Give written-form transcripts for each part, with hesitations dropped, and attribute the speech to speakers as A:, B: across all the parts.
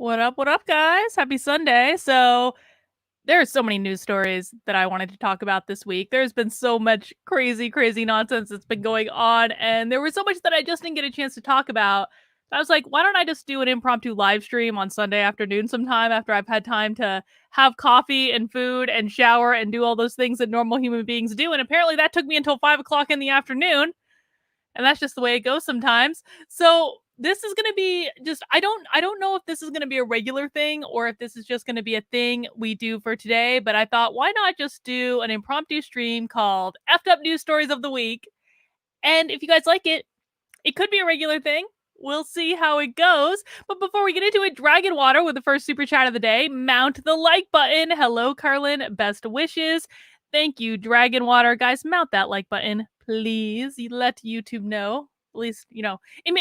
A: What up, guys? Happy Sunday. So, there are so many news stories that I wanted to talk about this week. There's been so much crazy nonsense that's been going on, and there was so much that I just didn't get a chance to talk about. I was like, why don't I just do an impromptu live stream on Sunday afternoon sometime after I've had time to have coffee and food and shower and do all those things that normal human beings do? And apparently that took me until 5 o'clock in the afternoon. And that's just the way it goes sometimes. So this is going to be just I don't know if this is going to be a regular thing or if this is just going to be a thing we do for today, but I thought why not just do an impromptu stream called Effed Up News Stories of the Week. And if you guys like it, it could be a regular thing. We'll see how it goes. But before we get into it, Dragon Water with the first super chat of the day. Mount the like button. Hello, Carlin. Best wishes. Thank you, Dragon Water. Guys, mount that like button, please. You let YouTube know. At least,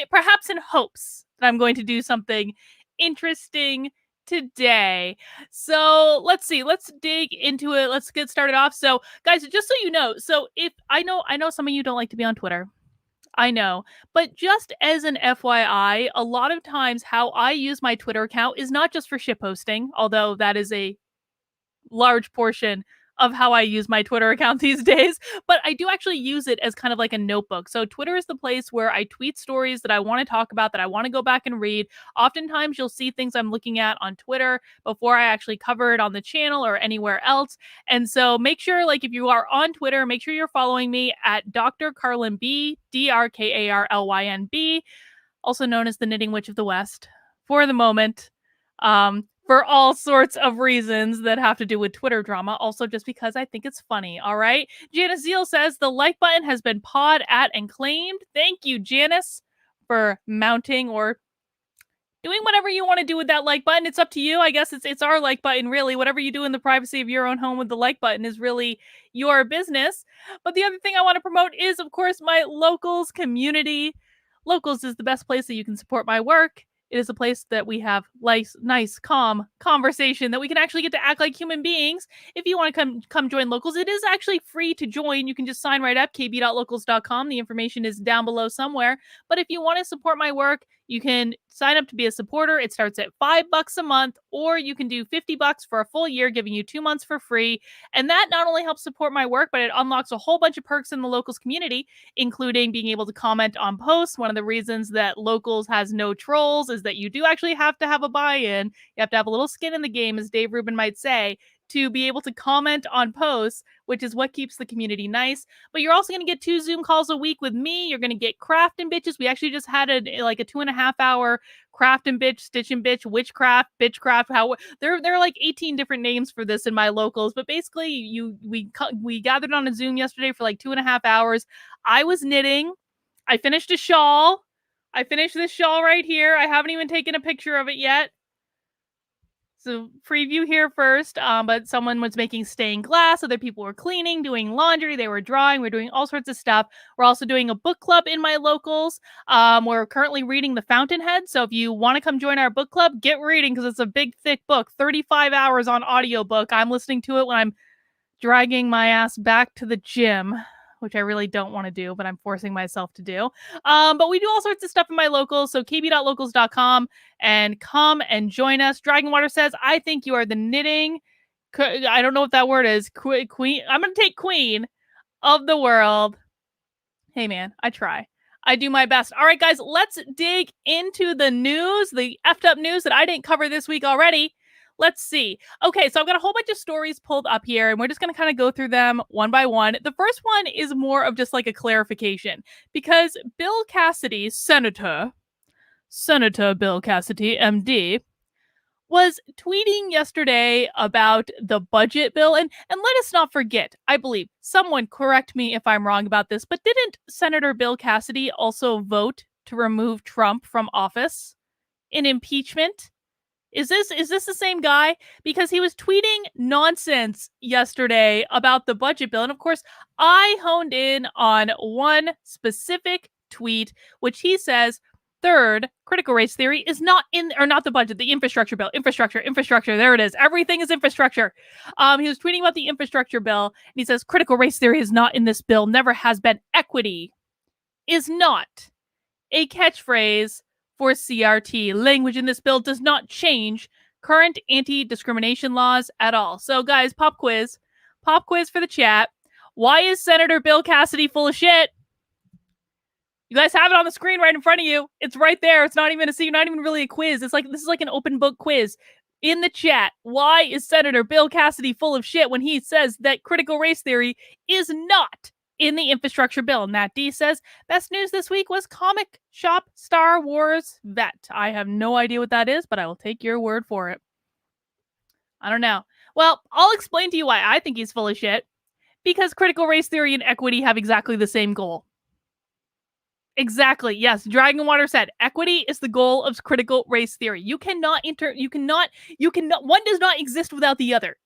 A: perhaps in hopes that I'm going to do something interesting today. So let's see. Let's dig into it. Let's get started off. So, guys, just so you know, if I know some of you don't like to be on Twitter. I know. But just as an FYI, a lot of times how I use my Twitter account is not just for shitposting, although that is a large portion of how I use my Twitter account these days, but I do actually use it as kind of like a notebook. So Twitter is the place where I tweet stories that I want to talk about, that I want to go back and read. Oftentimes you'll see things I'm looking at on Twitter before I actually cover it on the channel or anywhere else. And so make sure, like, if you are on Twitter, make sure you're following me at Dr. Carlin B, DrKarlynB, also known as the Knitting Witch of the West for the moment. For all sorts of reasons that have to do with Twitter drama. Also, just because I think it's funny, all right? Janice Zeal says, the like button has been pawed at and claimed. Thank you, Janice, for mounting or doing whatever you want to do with that like button. It's up to you. I guess it's our like button, really. Whatever you do in the privacy of your own home with the like button is really your business. But the other thing I want to promote is, of course, my Locals community. Locals is the best place that you can support my work. It is a place that we have nice, calm conversation that we can actually get to act like human beings. If you want to come join Locals, it is actually free to join. You can just sign right up, kb.locals.com. The information is down below somewhere. But if you want to support my work, you can sign up to be a supporter. It starts at $5 a month, or you can do $50 for a full year, giving you 2 months for free. And that not only helps support my work, but it unlocks a whole bunch of perks in the Locals community, including being able to comment on posts. One of the reasons that Locals has no trolls is that you do actually have to have a buy-in. You have to have a little skin in the game, as Dave Rubin might say, to be able to comment on posts, which is what keeps the community nice. But you're also going to get 2 Zoom calls a week with me. You're going to get Craft and Bitches. We actually just had a 2.5 hour Craft and Bitch, Stitch and Bitch, Witchcraft, Bitchcraft. How there are like 18 different names for this in my Locals. But basically, we gathered on a Zoom yesterday for like 2.5 hours. I was knitting. I finished a shawl. I finished this shawl right here. I haven't even taken a picture of it yet. So preview here first, but someone was making stained glass. Other people were cleaning, doing laundry. They were drawing. We're doing all sorts of stuff. We're also doing a book club in my Locals. We're currently reading The Fountainhead. So if you want to come join our book club, get reading, because it's a big, thick book. 35 hours on audiobook. I'm listening to it when I'm dragging my ass back to the gym, which I really don't want to do, but I'm forcing myself to do. But we do all sorts of stuff in my Locals, so kb.locals.com, and come and join us. Dragon Water says, I think you are the knitting, I don't know what that word is, queen, I'm going to take queen of the world. Hey, man, I try. I do my best. All right, guys, let's dig into the news, the effed up news that I didn't cover this week already. Let's see. Okay, so I've got a whole bunch of stories pulled up here, and we're just going to kind of go through them one by one. The first one is more of just like a clarification, because Bill Cassidy, Senator Bill Cassidy, MD, was tweeting yesterday about the budget bill. And let us not forget, I believe, someone correct me if I'm wrong about this, but didn't Senator Bill Cassidy also vote to remove Trump from office in impeachment? Is this the same guy? Because he was tweeting nonsense yesterday about the budget bill. And of course, I honed in on one specific tweet, which he says, third, critical race theory is not in, or not the budget, the infrastructure bill. Infrastructure. There it is. Everything is infrastructure. He was tweeting about the infrastructure bill, and he says, critical race theory is not in this bill, never has been. Equity is not a catchphrase for CRT. Language in this bill does not change current anti-discrimination laws at all. So, guys, pop quiz for the chat. Why is Senator Bill Cassidy full of shit? You guys have it on the screen right in front of you. It's right there. It's not even not even really a quiz. It's like this is like an open book quiz. In the chat, why is Senator Bill Cassidy full of shit when he says that critical race theory is not in the infrastructure bill? Nat D says, best news this week was comic shop Star Wars vet. I have no idea what that is, but I will take your word for it. I don't know. Well, I'll explain to you why I think he's full of shit. Because critical race theory and equity have exactly the same goal. Exactly. Yes. Dragonwater said equity is the goal of critical race theory. One does not exist without the other.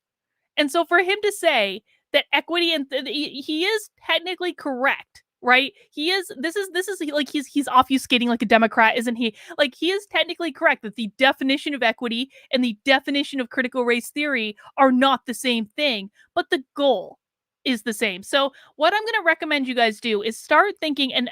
A: And so for him to say that equity and he is technically correct, right? This is like he's obfuscating like a Democrat, isn't he? Like he is technically correct that the definition of equity and the definition of critical race theory are not the same thing, but the goal is the same. So what I'm going to recommend you guys do is start thinking and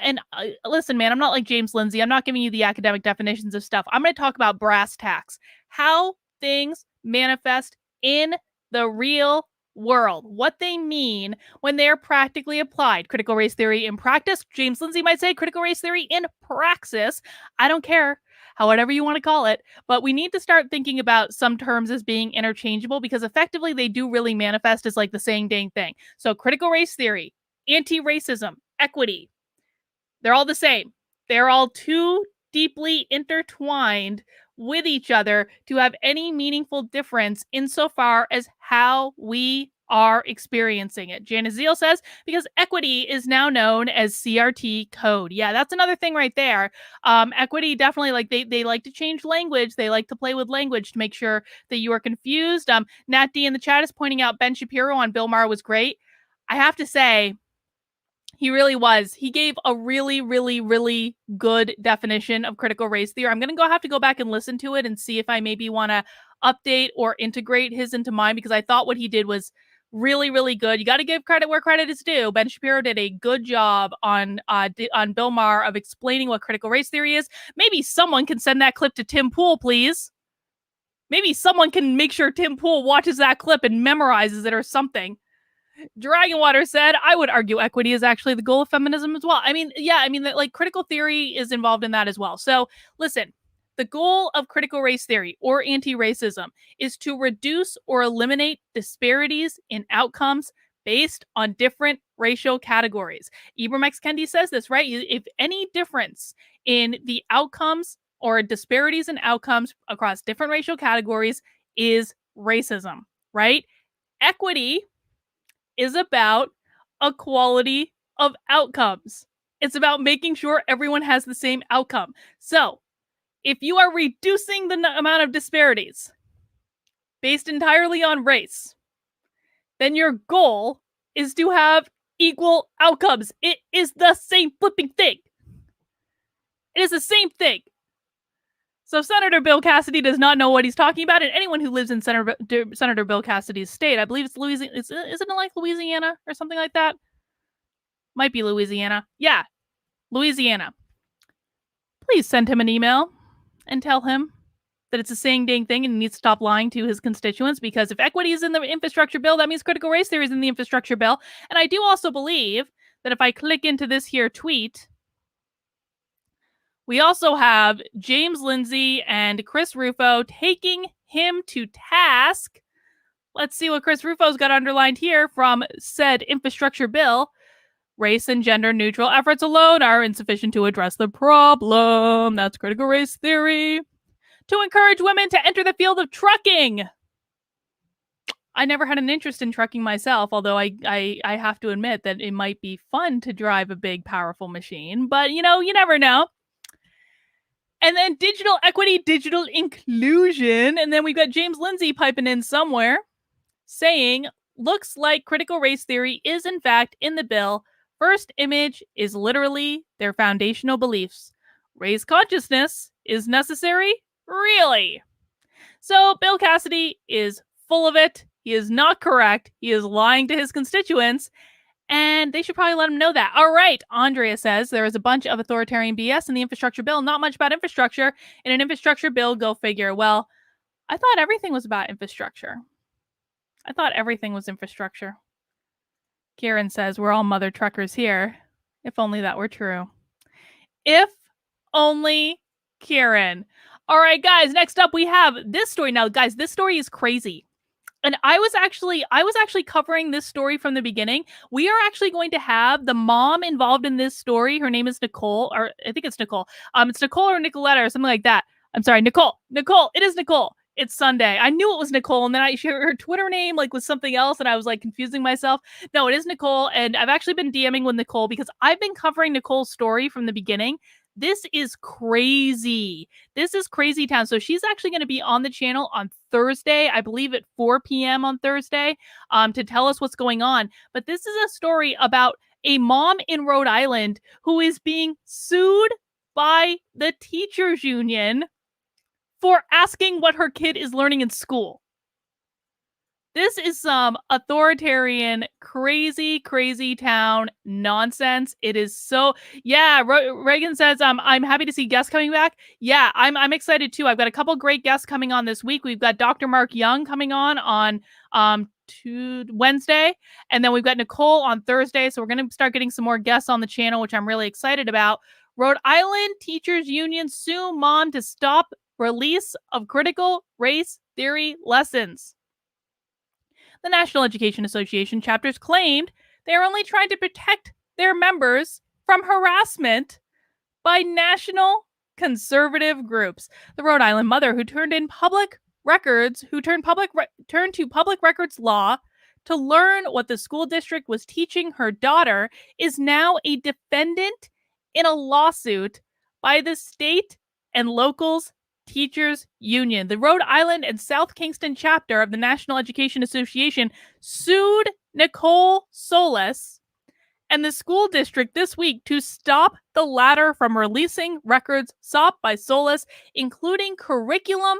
A: listen, man, I'm not like James Lindsay. I'm not giving you the academic definitions of stuff. I'm going to talk about brass tacks, how things manifest in the real world, what they mean when they're practically applied. Critical race theory in practice. James Lindsay might say critical race theory in praxis. I don't care. However you want to call it, but we need to start thinking about some terms as being interchangeable because effectively they do really manifest as like the same dang thing. So critical race theory, anti-racism, equity, they're all the same. They're all too deeply intertwined with each other to have any meaningful difference insofar as how we are experiencing it. Janice Zeal says, because equity is now known as CRT code. Yeah, that's another thing right there. Equity definitely, like they like to change language. They like to play with language to make sure that you are confused. Nat D in the chat is pointing out Ben Shapiro on Bill Maher was great. I have to say, he really was. He gave a really, really, really good definition of critical race theory. I'm going to have to go back and listen to it and see if I maybe want to update or integrate his into mine because I thought what he did was really, really good. You got to give credit where credit is due. Ben Shapiro did a good job on Bill Maher of explaining what critical race theory is. Maybe someone can send that clip to Tim Pool, please. Maybe someone can make sure Tim Pool watches that clip and memorizes it or something. Dragonwater said, I would argue equity is actually the goal of feminism as well. I mean, yeah, like critical theory is involved in that as well. So listen, the goal of critical race theory or anti-racism is to reduce or eliminate disparities in outcomes based on different racial categories. Ibram X. Kendi says this, right? If any difference in the outcomes or disparities in outcomes across different racial categories is racism, right? Equity is about equality of outcomes. It's about making sure everyone has the same outcome. So, if you are reducing the amount of disparities based entirely on race, then your goal is to have equal outcomes. It is the same flipping thing. It is the same thing. So Senator Bill Cassidy does not know what he's talking about, and anyone who lives in Senator Bill Cassidy's state, I believe it's Louisiana, isn't it like Louisiana or something like that? Might be Louisiana. Yeah, Louisiana. Please send him an email and tell him that it's a saying dang thing and he needs to stop lying to his constituents because if equity is in the infrastructure bill, that means critical race theory is in the infrastructure bill. And I do also believe that if I click into this here tweet, we also have James Lindsay and Chris Rufo taking him to task. Let's see what Chris Rufo's got underlined here from said infrastructure bill. Race and gender neutral efforts alone are insufficient to address the problem. That's critical race theory. To encourage women to enter the field of trucking. I never had an interest in trucking myself, although I have to admit that it might be fun to drive a big, powerful machine. But, you never know. And then digital equity, digital inclusion. And then we've got James Lindsay piping in somewhere saying, looks like critical race theory is in fact in the bill. First image is literally their foundational beliefs. Race consciousness is necessary? Really? So Bill Cassidy is full of it. He is not correct. He is lying to his constituents. And they should probably let them know that. All right, Andrea says there is a bunch of authoritarian BS in the infrastructure bill. Not much about infrastructure in an infrastructure bill. Go figure. Well, I thought everything was about infrastructure. I thought everything was infrastructure. Kieran says we're all mother truckers here. If only that were true. If only Kieran. All right, guys, next up we have this story. Now, guys, this story is crazy. And I was actually covering this story from the beginning. We are actually going to have the mom involved in this story. Her name is Nicole, or I think it's Nicole. It's Nicole or Nicoletta or something like that. I'm sorry, Nicole. Nicole. It is Nicole. It's Sunday. I knew it was Nicole, and then her Twitter name was something else, and I was confusing myself. No, it is Nicole, and I've actually been DMing with Nicole because I've been covering Nicole's story from the beginning. This is crazy. This is crazy town. So she's actually going to be on the channel on Thursday, I believe at 4 p.m. on Thursday, to tell us what's going on. But this is a story about a mom in Rhode Island who is being sued by the teachers union for asking what her kid is learning in school. This is some authoritarian, crazy, crazy town nonsense. It is so, yeah. Reagan says, I'm happy to see guests coming back. Yeah, I'm excited too. I've got a couple great guests coming on this week. We've got Dr. Mark Young coming on Wednesday, and then we've got Nicole on Thursday. So we're going to start getting some more guests on the channel, which I'm really excited about. Rhode Island Teachers Union sue mom to stop release of critical race theory lessons. The National Education Association chapters claimed they are only trying to protect their members from harassment by national conservative groups. The Rhode Island mother who turned to public records law to learn what the school district was teaching her daughter is now a defendant in a lawsuit by the state and locals Teachers Union. The Rhode Island and South Kingston chapter of the National Education Association sued Nicole Solis and the school district this week to stop the latter from releasing records sought by Solis, including curriculum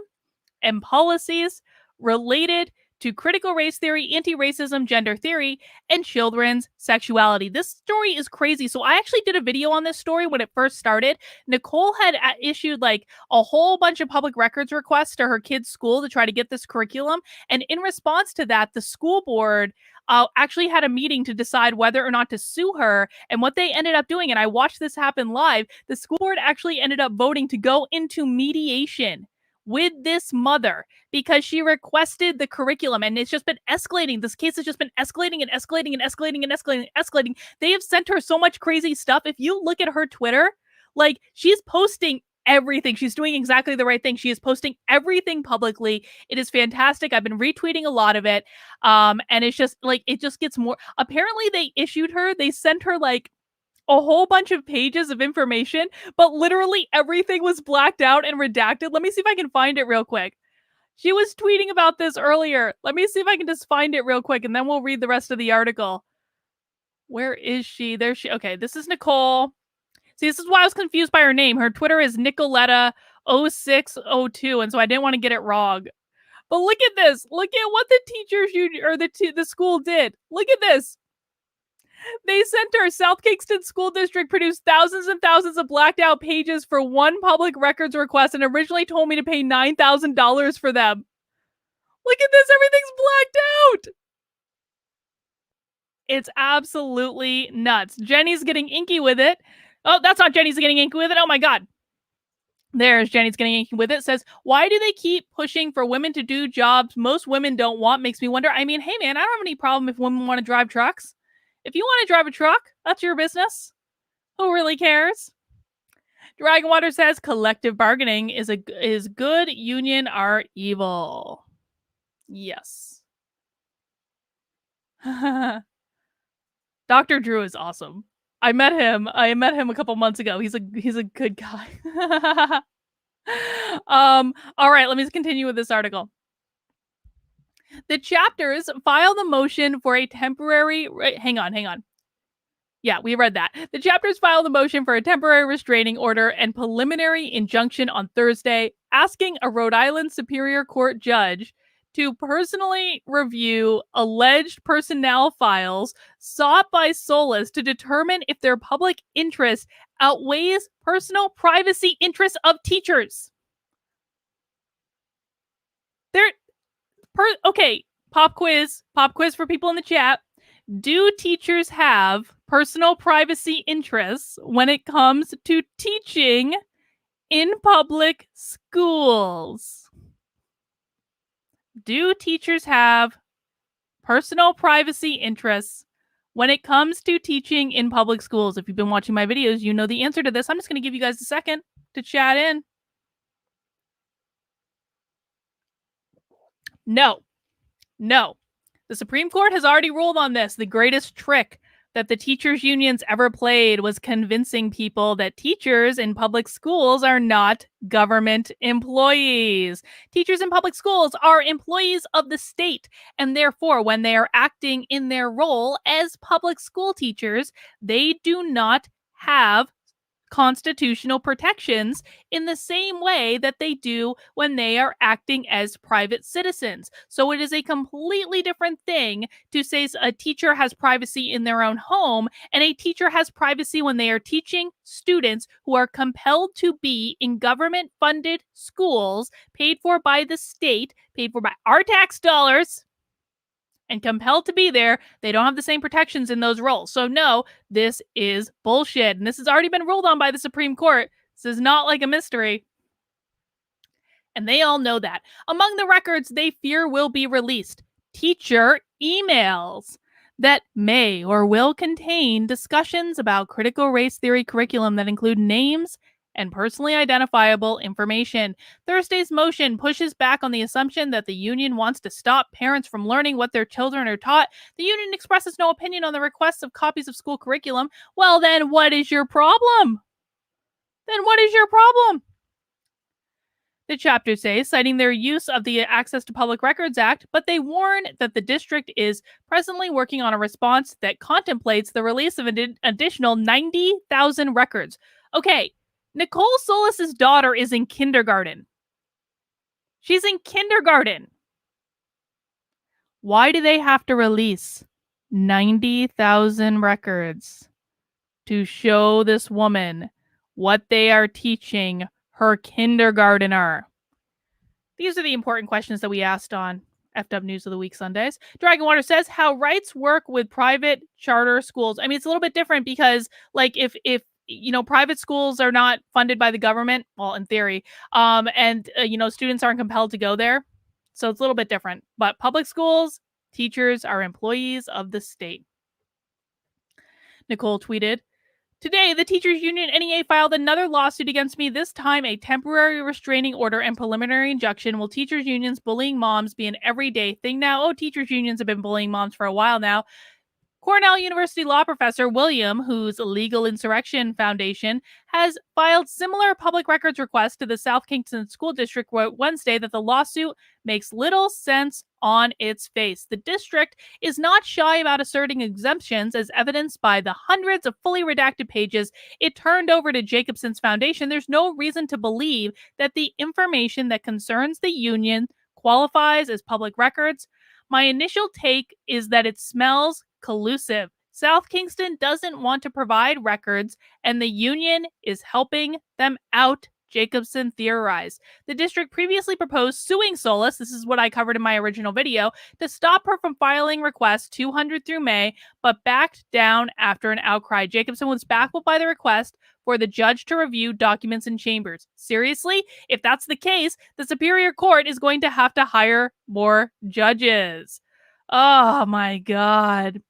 A: and policies related to critical race theory, anti-racism, gender theory, and children's sexuality. This story is crazy. So I actually did a video on this story when it first started. Nicole had issued a whole bunch of public records requests to her kid's school to try to get this curriculum. And in response to that, the school board actually had a meeting to decide whether or not to sue her. And what they ended up doing, and I watched this happen live, the school board actually ended up voting to go into mediation with this mother because she requested the curriculum, and it's just been escalating. This case has just been escalating and escalating and escalating and escalating and escalating. They have sent her so much crazy stuff. If you look at her Twitter, she's posting everything. She's doing exactly the right thing. She is posting everything publicly. It is fantastic. I've been retweeting a lot of it. And it's just it just gets more. Apparently they sent her a whole bunch of pages of information, but literally everything was blacked out and redacted. Let me see if I can find it real quick. She was tweeting about this earlier. Let me see if I can just find it real quick, and then we'll read the rest of the article. Where is she? There she. Okay, this is Nicole. See, this is why I was confused by her name. Her Twitter is Nicoletta0602, and so I didn't want to get it wrong. But look at this. Look at what the teachers union or the school did. Look at this. They sent her. South Kingston School District produced thousands and thousands of blacked out pages for one public records request and originally told me to pay $9,000 for them. Look at this. Everything's blacked out. It's absolutely nuts. Jenny's getting inky with it. Oh, that's not Jenny's getting inky with it. Oh my God. There's Jenny's getting inky with it. Says, why do they keep pushing for women to do jobs most women don't want? Makes me wonder. I mean, hey man, I don't have any problem if women want to drive trucks. If you want to drive a truck, that's your business. Who really cares? Dragonwater says collective bargaining is good, union are evil. Yes. Dr. Drew is awesome. I met him a couple months ago. He's a good guy. All right, let me continue with this article. The chapters filed a motion for a temporary... Hang on. Yeah, we read that. The chapters filed a motion for a temporary restraining order and preliminary injunction on Thursday, asking a Rhode Island Superior Court judge to personally review alleged personnel files sought by Solus to determine if their public interest outweighs personal privacy interests of teachers. They're okay, pop quiz for people in the chat. Do teachers have personal privacy interests when it comes to teaching in public schools? Do teachers have personal privacy interests when it comes to teaching in public schools? If you've been watching my videos, you know the answer to this. I'm just going to give you guys a second to chat in. No. No. The Supreme Court has already ruled on this. The greatest trick that the teachers' unions ever played was convincing people that teachers in public schools are not government employees. Teachers in public schools are employees of the state, and therefore, when they are acting in their role as public school teachers, they do not have constitutional protections in the same way that they do when they are acting as private citizens. So it is a completely different thing to say a teacher has privacy in their own home and a teacher has privacy when they are teaching students who are compelled to be in government funded schools paid for by the state, paid for by our tax dollars, and compelled to be there. They don't have the same protections in those roles. So no, this is bullshit. And this has already been ruled on by the Supreme Court. This is not like a mystery. And they all know that. Among the records they fear will be released, teacher emails that may or will contain discussions about critical race theory curriculum that include names and personally identifiable information. Thursday's motion pushes back on the assumption that the union wants to stop parents from learning what their children are taught. The union expresses no opinion on the requests of copies of school curriculum. Well, then what is your problem? The chapter says, citing their use of the Access to Public Records Act, but they warn that the district is presently working on a response that contemplates the release of an additional 90,000 records. Okay, Nicole Solis's daughter is in kindergarten. She's in kindergarten. Why do they have to release 90,000 records to show this woman what they are teaching her kindergartner? These are the important questions that we asked on Effed Up News of the Week Sundays. Dragonwater says how rights work with private charter schools. I mean, it's a little bit different because, like, if private schools are not funded by the government, well, in theory, and students aren't compelled to go there, so it's a little bit different. But public schools, teachers are employees of the state. Nicole tweeted, today, the teachers union NEA filed another lawsuit against me, this time a temporary restraining order and preliminary injunction. Will teachers unions bullying moms be an everyday thing now? Oh, teachers unions have been bullying moms for a while now. Cornell University law professor William, whose Legal Insurrection Foundation has filed similar public records requests to the South Kingston School District, wrote Wednesday that the lawsuit makes little sense on its face. The district is not shy about asserting exemptions, as evidenced by the hundreds of fully redacted pages it turned over to Jacobson's Foundation. There's no reason to believe that the information that concerns the union qualifies as public records. My initial take is that it smells collusive. South Kingston doesn't want to provide records, and the union is helping them out, Jacobson theorized. The district previously proposed suing Solus, this is what I covered in my original video, to stop her from filing requests 200 through May, but backed down after an outcry. Jacobson was baffled by the request for the judge to review documents in chambers. Seriously? If that's the case, the Superior Court is going to have to hire more judges. Oh my God.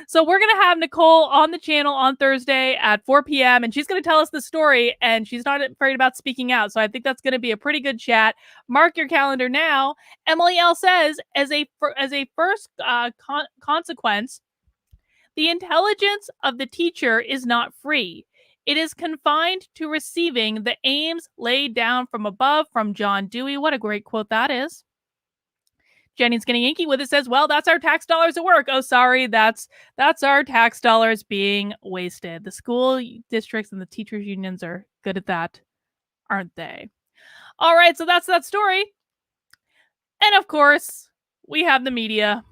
A: So we're going to have Nicole on the channel on Thursday at 4 p.m. and she's going to tell us the story, and she's not afraid about speaking out. So I think that's going to be a pretty good chat. Mark your calendar now. Emily L. says, as a first consequence, the intelligence of the teacher is not free. It is confined to receiving the aims laid down from above from John Dewey. What a great quote that is. Jenny's getting inky with it, says, well, that's our tax dollars at work. Oh, sorry, that's our tax dollars being wasted. The school districts and the teachers unions are good at that, aren't they? All right, so that's that story. And of course, We have the media.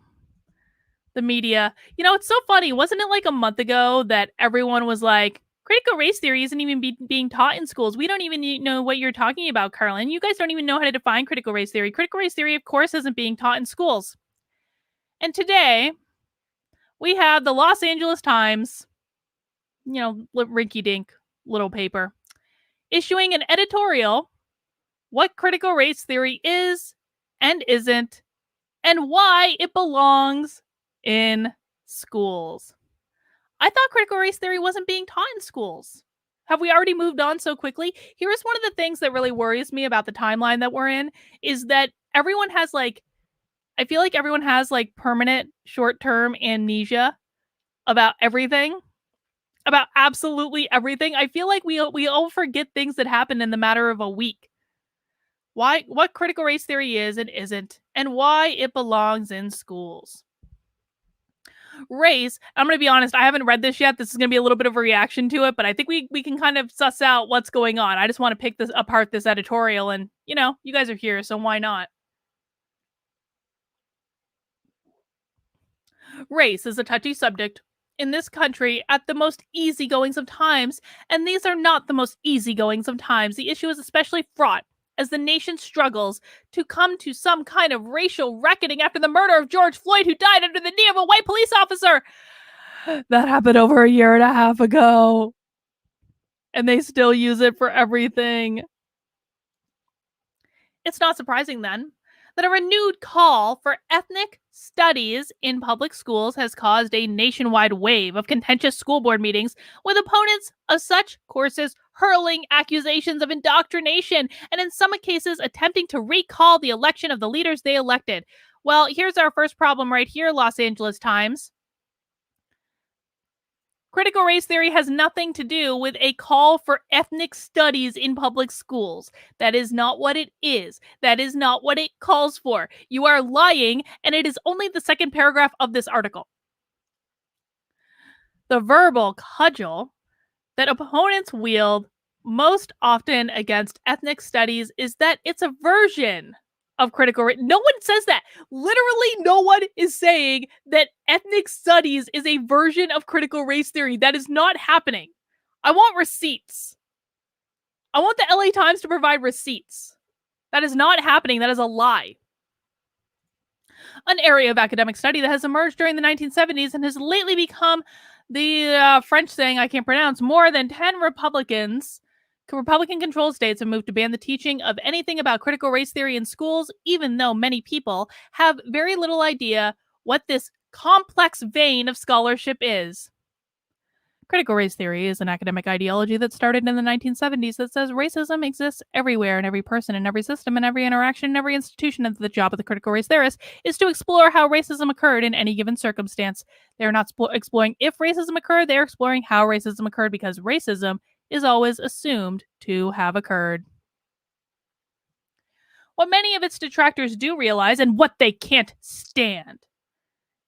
A: The media. It's so funny. Wasn't it like a month ago that everyone was like, critical race theory isn't even being taught in schools. We don't even know what you're talking about, Carlin. You guys don't even know how to define critical race theory. Critical race theory, of course, isn't being taught in schools. And today, we have the Los Angeles Times, rinky dink little paper, issuing an editorial what critical race theory is and isn't, and why it belongs in schools. I thought critical race theory wasn't being taught in schools. Have we already moved on so quickly? Here is one of the things that really worries me about the timeline that we're in is that everyone has I feel like everyone has permanent short-term amnesia about everything, about absolutely everything. I feel like we all forget things that happened in the matter of a week. What critical race theory is and isn't, and why it belongs in schools. Race, I'm going to be honest, I haven't read this yet. This is going to be a little bit of a reaction to it, but I think we can kind of suss out what's going on. I just want to pick this apart, this editorial, and you guys are here, so why not? Race is a touchy subject in this country at the most easygoings of times, and these are not the most easygoings of times. The issue is especially fraught as the nation struggles to come to some kind of racial reckoning after the murder of George Floyd, who died under the knee of a white police officer. That happened over a year and a half ago, and they still use it for everything. It's not surprising, then, that a renewed call for ethnic studies in public schools has caused a nationwide wave of contentious school board meetings, with opponents of such courses hurling accusations of indoctrination and, in some cases, attempting to recall the election of the leaders they elected. Well, here's our first problem right here, Los Angeles Times. Critical race theory has nothing to do with a call for ethnic studies in public schools. That is not what it is. That is not what it calls for. You are lying, and it is only the second paragraph of this article. The verbal cudgel that opponents wield most often against ethnic studies is that it's a version of critical race. No one says that. Literally, no one is saying that ethnic studies is a version of critical race theory. That is not happening. I want receipts. I want the LA Times to provide receipts. That is not happening. That is a lie. An area of academic study that has emerged during the 1970s and has lately become the French saying I can't pronounce. More than 10 Republican-controlled states have moved to ban the teaching of anything about critical race theory in schools, even though many people have very little idea what this complex vein of scholarship is. Critical race theory is an academic ideology that started in the 1970s that says racism exists everywhere in every person, in every system, in every interaction, in every institution, and the job of the critical race theorist is to explore how racism occurred in any given circumstance. They're not exploring if racism occurred, they're exploring how racism occurred, because racism is always assumed to have occurred. What many of its detractors do realize, and what they can't stand,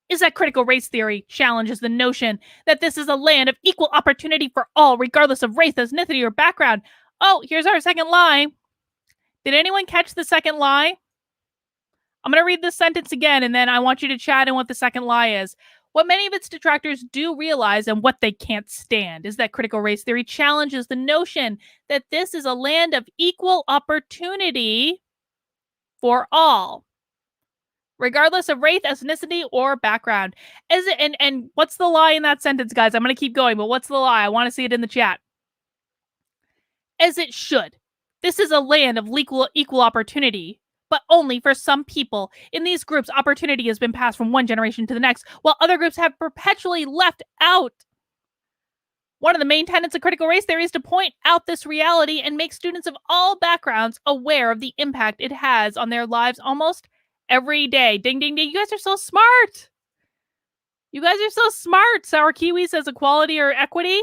A: is that critical race theory challenges the notion that this is a land of equal opportunity for all, regardless of race, ethnicity, or background. Oh, here's our second lie. Did anyone catch the second lie? I'm going to read this sentence again, and then I want you to chat in what the second lie is. What many of its detractors do realize, and what they can't stand, is that critical race theory challenges the notion that this is a land of equal opportunity for all, regardless of race, ethnicity, or background. Is it, and what's the lie in that sentence, guys? I'm going to keep going, but what's the lie? I want to see it in the chat. As it should. This is a land of equal opportunity, but only for some people. In these groups, opportunity has been passed from one generation to the next, while other groups have perpetually left out. One of the main tenets of critical race theory is to point out this reality and make students of all backgrounds aware of the impact it has on their lives almost every day. Ding, ding, ding. You guys are so smart. You guys are so smart. Sour Kiwi says equality or equity.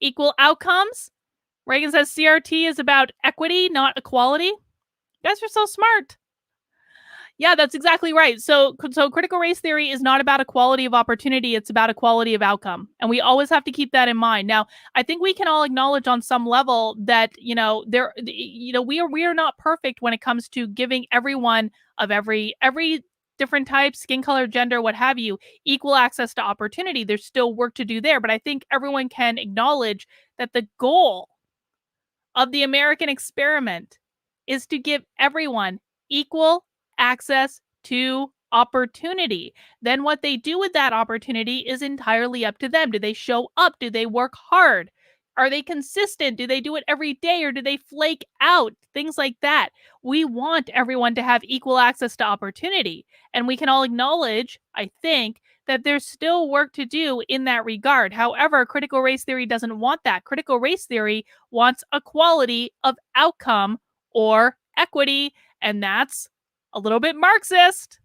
A: Equal outcomes. Reagan says CRT is about equity, not equality. You guys are so smart. Yeah, that's exactly right. So critical race theory is not about equality of opportunity. It's about equality of outcome. And we always have to keep that in mind. Now, I think we can all acknowledge on some level that, we are not perfect when it comes to giving everyone of every different types, skin color, gender, what have you, equal access to opportunity. There's still work to do there, but I think everyone can acknowledge that the goal of the American experiment is to give everyone equal access to opportunity. Then what they do with that opportunity is entirely up to them. Do they show up? Do they work hard? Are they consistent? Do they do it every day or do they flake out? Things like that. We want everyone to have equal access to opportunity. And we can all acknowledge, I think, that there's still work to do in that regard. However, critical race theory doesn't want that. Critical race theory wants equality of outcome or equity, and that's a little bit Marxist.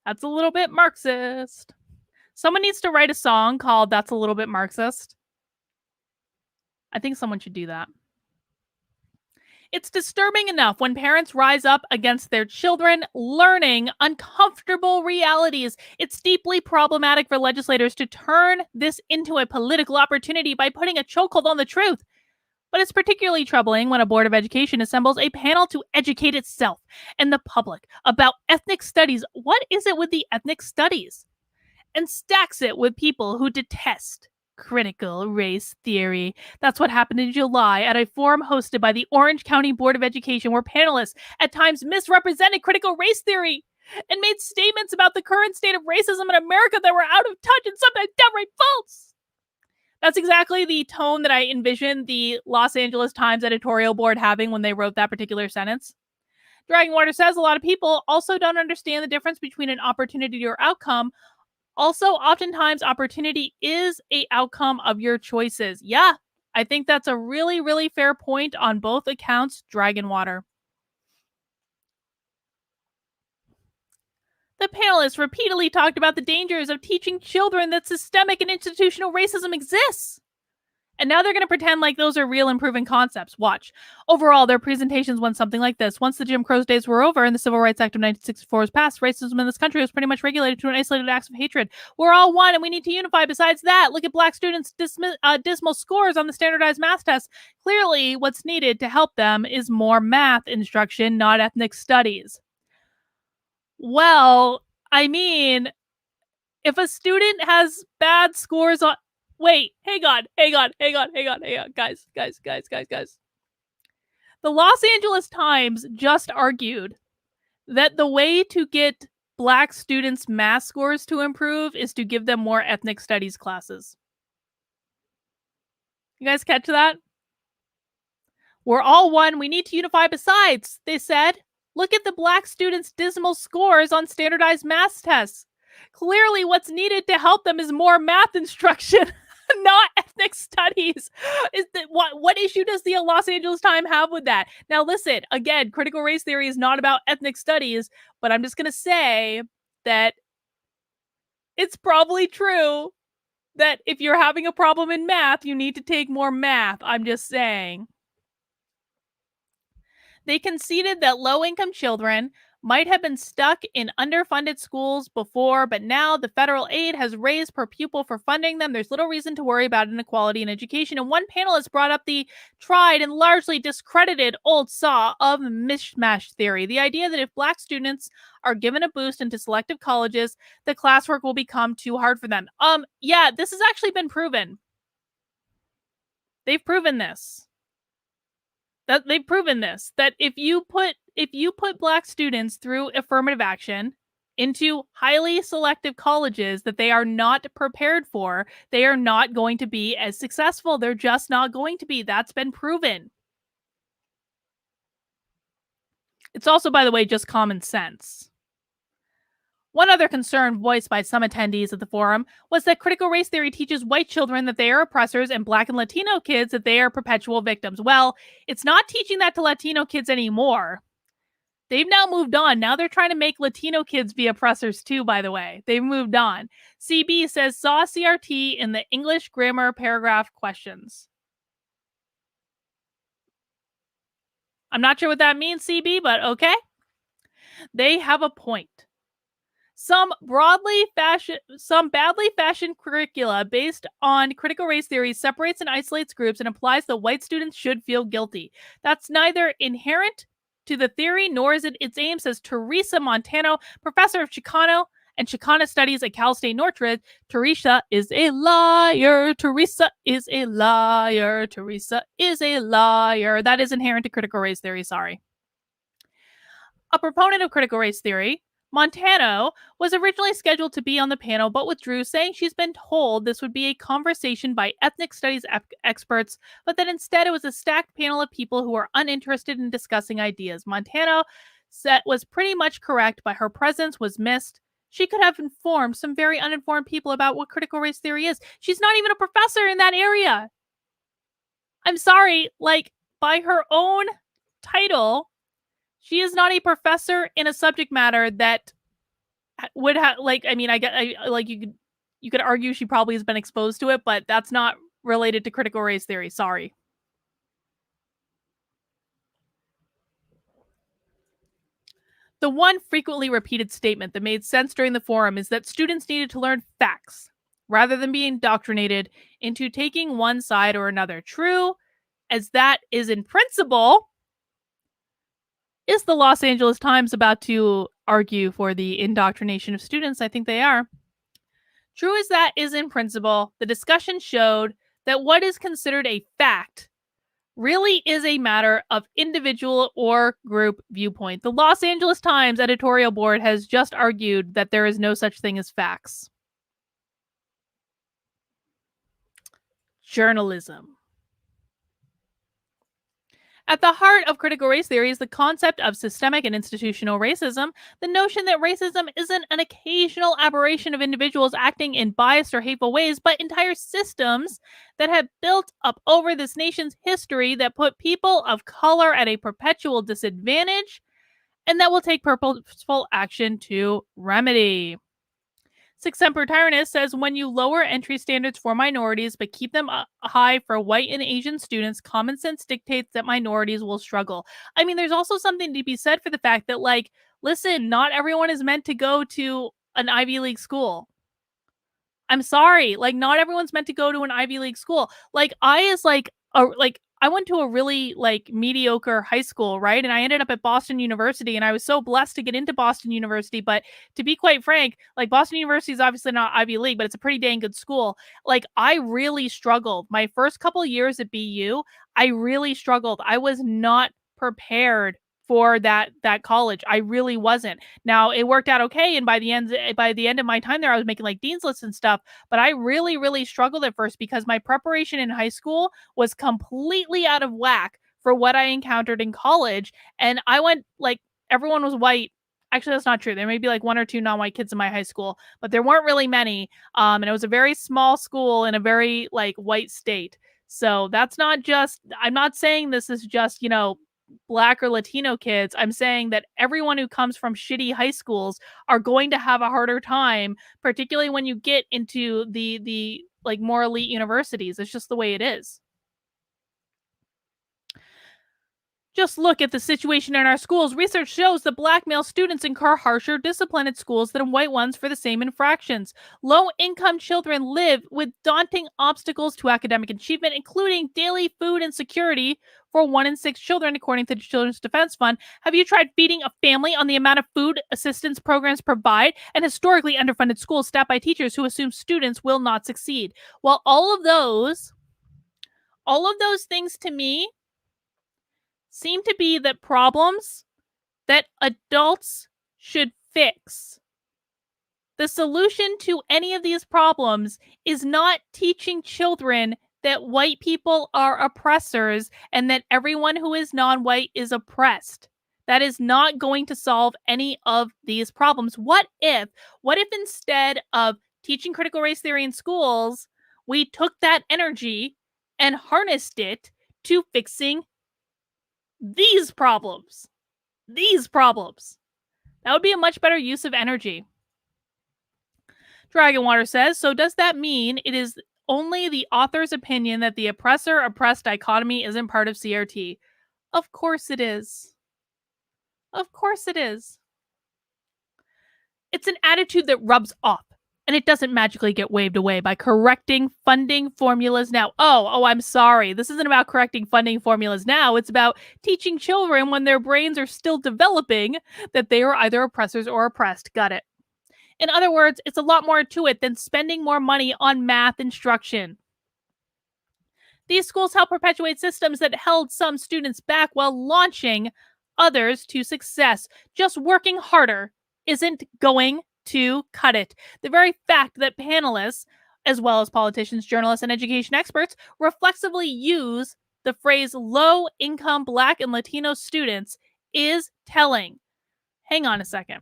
A: That's a little bit Marxist. Someone needs to write a song called That's a Little Bit Marxist. I think someone should do that. It's disturbing enough when parents rise up against their children learning uncomfortable realities. It's deeply problematic for legislators to turn this into a political opportunity by putting a chokehold on the truth. But it's particularly troubling when a board of education assembles a panel to educate itself and the public about ethnic studies. What is it with the ethnic studies? And stacks it with people who detest critical race theory. That's what happened in July at a forum hosted by the Orange County Board of Education, where panelists at times misrepresented critical race theory and made statements about the current state of racism in America that were out of touch and sometimes downright false. That's exactly the tone that I envisioned the Los Angeles Times editorial board having when they wrote that particular sentence. Dragging Water says a lot of people also don't understand the difference between an opportunity or outcome. Also, oftentimes, opportunity is a outcome of your choices. Yeah, I think that's a really, really fair point on both accounts, Dragon Water. The panelists repeatedly talked about the dangers of teaching children that systemic and institutional racism exists. And now they're going to pretend like those are real and proven concepts. Watch. Overall, their presentations went something like this. Once the Jim Crow's days were over and the Civil Rights Act of 1964 was passed, racism in this country was pretty much regulated to an isolated acts of hatred. We're all one and we need to unify. Besides that, look at black students' dismal scores on the standardized math test. Clearly, what's needed to help them is more math instruction, not ethnic studies. Well, I mean, if a student has bad scores on... Wait, hang on. Guys. The Los Angeles Times just argued that the way to get black students' math scores to improve is to give them more ethnic studies classes. You guys catch that? We're all one. We need to unify. Besides, they said, look at the black students' dismal scores on standardized math tests. Clearly, what's needed to help them is more math instruction. Not ethnic studies. Is that what issue does the Los Angeles Times have with that? Now, listen, again, critical race theory is not about ethnic studies, but I'm just going to say that it's probably true that if you're having a problem in math, you need to take more math. I'm just saying. They conceded that low-income children might have been stuck in underfunded schools before, but now the federal aid has raised per pupil for funding them. There's little reason to worry about inequality in education. And one panelist brought up the tried and largely discredited old saw of mishmash theory. The idea that if black students are given a boost into selective colleges, the classwork will become too hard for them. Yeah, this has actually been proven. They've proven this. That if you put black students through affirmative action into highly selective colleges that they are not prepared for, they are not going to be as successful. They're just not going to be. That's been proven. It's also, by the way, just common sense. One other concern voiced by some attendees at the forum was that critical race theory teaches white children that they are oppressors and black and Latino kids that they are perpetual victims. Well, it's not teaching that to Latino kids anymore. They've now moved on. Now they're trying to make Latino kids be oppressors too, by the way. They've moved on. CB says, saw CRT in the English grammar paragraph questions. I'm not sure what that means, CB, but okay. They have a point. Some badly fashioned curricula based on critical race theory separates and isolates groups and implies that white students should feel guilty. That's neither inherent to the theory, nor is it its aim, says Teresa Montano, professor of Chicano and Chicana Studies at Cal State Northridge. Teresa is a liar. Teresa is a liar. Teresa is a liar. That is inherent to critical race theory. Sorry. A proponent of critical race theory, Montano was originally scheduled to be on the panel but withdrew, saying she's been told this would be a conversation by ethnic studies experts, but that instead it was a stacked panel of people who are uninterested in discussing ideas. Montano was pretty much correct, but her presence was missed. She could have informed some very uninformed people about what critical race theory is. She's not even a professor in that area. I'm sorry, like, by her own title, she is not a professor in a subject matter that would have, like, I mean, like, you could argue she probably has been exposed to it, but that's not related to critical race theory. Sorry. The one frequently repeated statement that made sense during the forum is that students needed to learn facts rather than being indoctrinated into taking one side or another. True as that is in principle, is the Los Angeles Times about to argue for the indoctrination of students? I think they are. True as that is in principle, the discussion showed that what is considered a fact really is a matter of individual or group viewpoint. The Los Angeles Times editorial board has just argued that there is no such thing as facts. Journalism. At the heart of critical race theory is the concept of systemic and institutional racism, the notion that racism isn't an occasional aberration of individuals acting in biased or hateful ways, but entire systems that have built up over this nation's history that put people of color at a perpetual disadvantage and that will take purposeful action to remedy. Six Semper Tyrannis says when you lower entry standards for minorities but keep them high for white and Asian students, common sense dictates that minorities will struggle. I mean, there's also something to be said for the fact that, like, listen, not everyone is meant to go to an Ivy League school. I'm sorry, like, not everyone's meant to go to an Ivy League school. Like, I went to a really, like, mediocre high school, right? And I ended up at Boston University, and I was so blessed to get into Boston University. But to be quite frank, like, Boston University is obviously not Ivy League, but it's a pretty dang good school. Like, I really struggled. My first couple years at BU, I really struggled. I was not prepared for that college. I really wasn't. Now it worked out okay, and by the end of my time there, I was making like dean's lists and stuff. But I really struggled at first because my preparation in high school was completely out of whack for what I encountered in college. And I went, like, everyone was white. Actually, that's not true. There may be like one or two non-white kids in my high school, but there weren't really many. And it was a very small school in a very, like, white state. So that's not just. I'm not saying this is just, Black or Latino kids. I'm saying that everyone who comes from shitty high schools are going to have a harder time, particularly when you get into the like more elite universities. It's just the way it is. Just look at the situation in our schools. Research shows that black male students incur harsher discipline at schools than white ones for the same infractions. Low-income children live with daunting obstacles to academic achievement, including daily food insecurity for 1 in 6 children, according to the Children's Defense Fund. Have you tried feeding a family on the amount of food assistance programs provide? And historically underfunded schools staffed by teachers who assume students will not succeed. Well, all of those things to me seem to be the problems that adults should fix. The solution to any of these problems is not teaching children that white people are oppressors and that everyone who is non-white is oppressed. That is not going to solve any of these problems. What if instead of teaching critical race theory in schools, we took that energy and harnessed it to fixing these problems? That would be a much better use of energy. Dragonwater says, so does that mean it is only the author's opinion that the oppressor-oppressed dichotomy isn't part of CRT? Of course it is. Of course it is. It's an attitude that rubs off. And it doesn't magically get waved away by correcting funding formulas now. Oh, I'm sorry. This isn't about correcting funding formulas now. It's about teaching children when their brains are still developing that they are either oppressors or oppressed. Got it. In other words, it's a lot more to it than spending more money on math instruction. These schools help perpetuate systems that held some students back while launching others to success. Just working harder isn't going to cut it. The very fact that panelists, as well as politicians, journalists, and education experts, reflexively use the phrase low income Black and Latino students is telling. Hang on a second.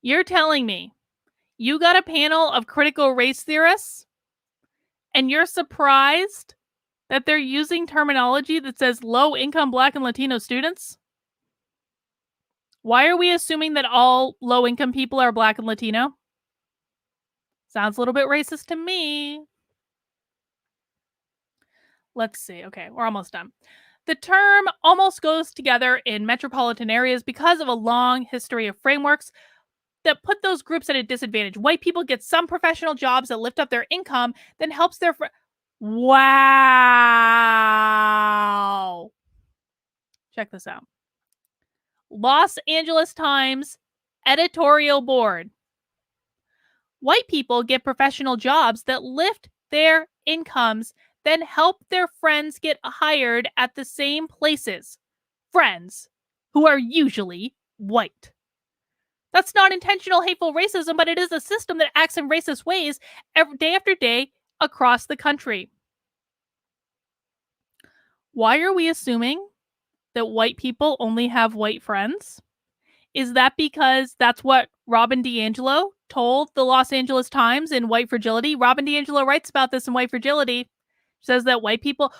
A: You're telling me you got a panel of critical race theorists and you're surprised that they're using terminology that says low income Black and Latino students? Why are we assuming that all low income people are Black and Latino? Sounds a little bit racist to me. Let's see. Okay, we're almost done. The term almost goes together in metropolitan areas because of a long history of frameworks that put those groups at a disadvantage. White people get some professional jobs that lift up their income, then helps their Wow. Check this out. Los Angeles Times editorial board. White people get professional jobs that lift their incomes, then help their friends get hired at the same places. Friends who are usually white. That's not intentional hateful racism, but it is a system that acts in racist ways day after day across the country. Why are we assuming that white people only have white friends? Is that because that's what Robin DiAngelo told the Los Angeles Times in White Fragility? Robin DiAngelo writes about this in White Fragility. Says that white people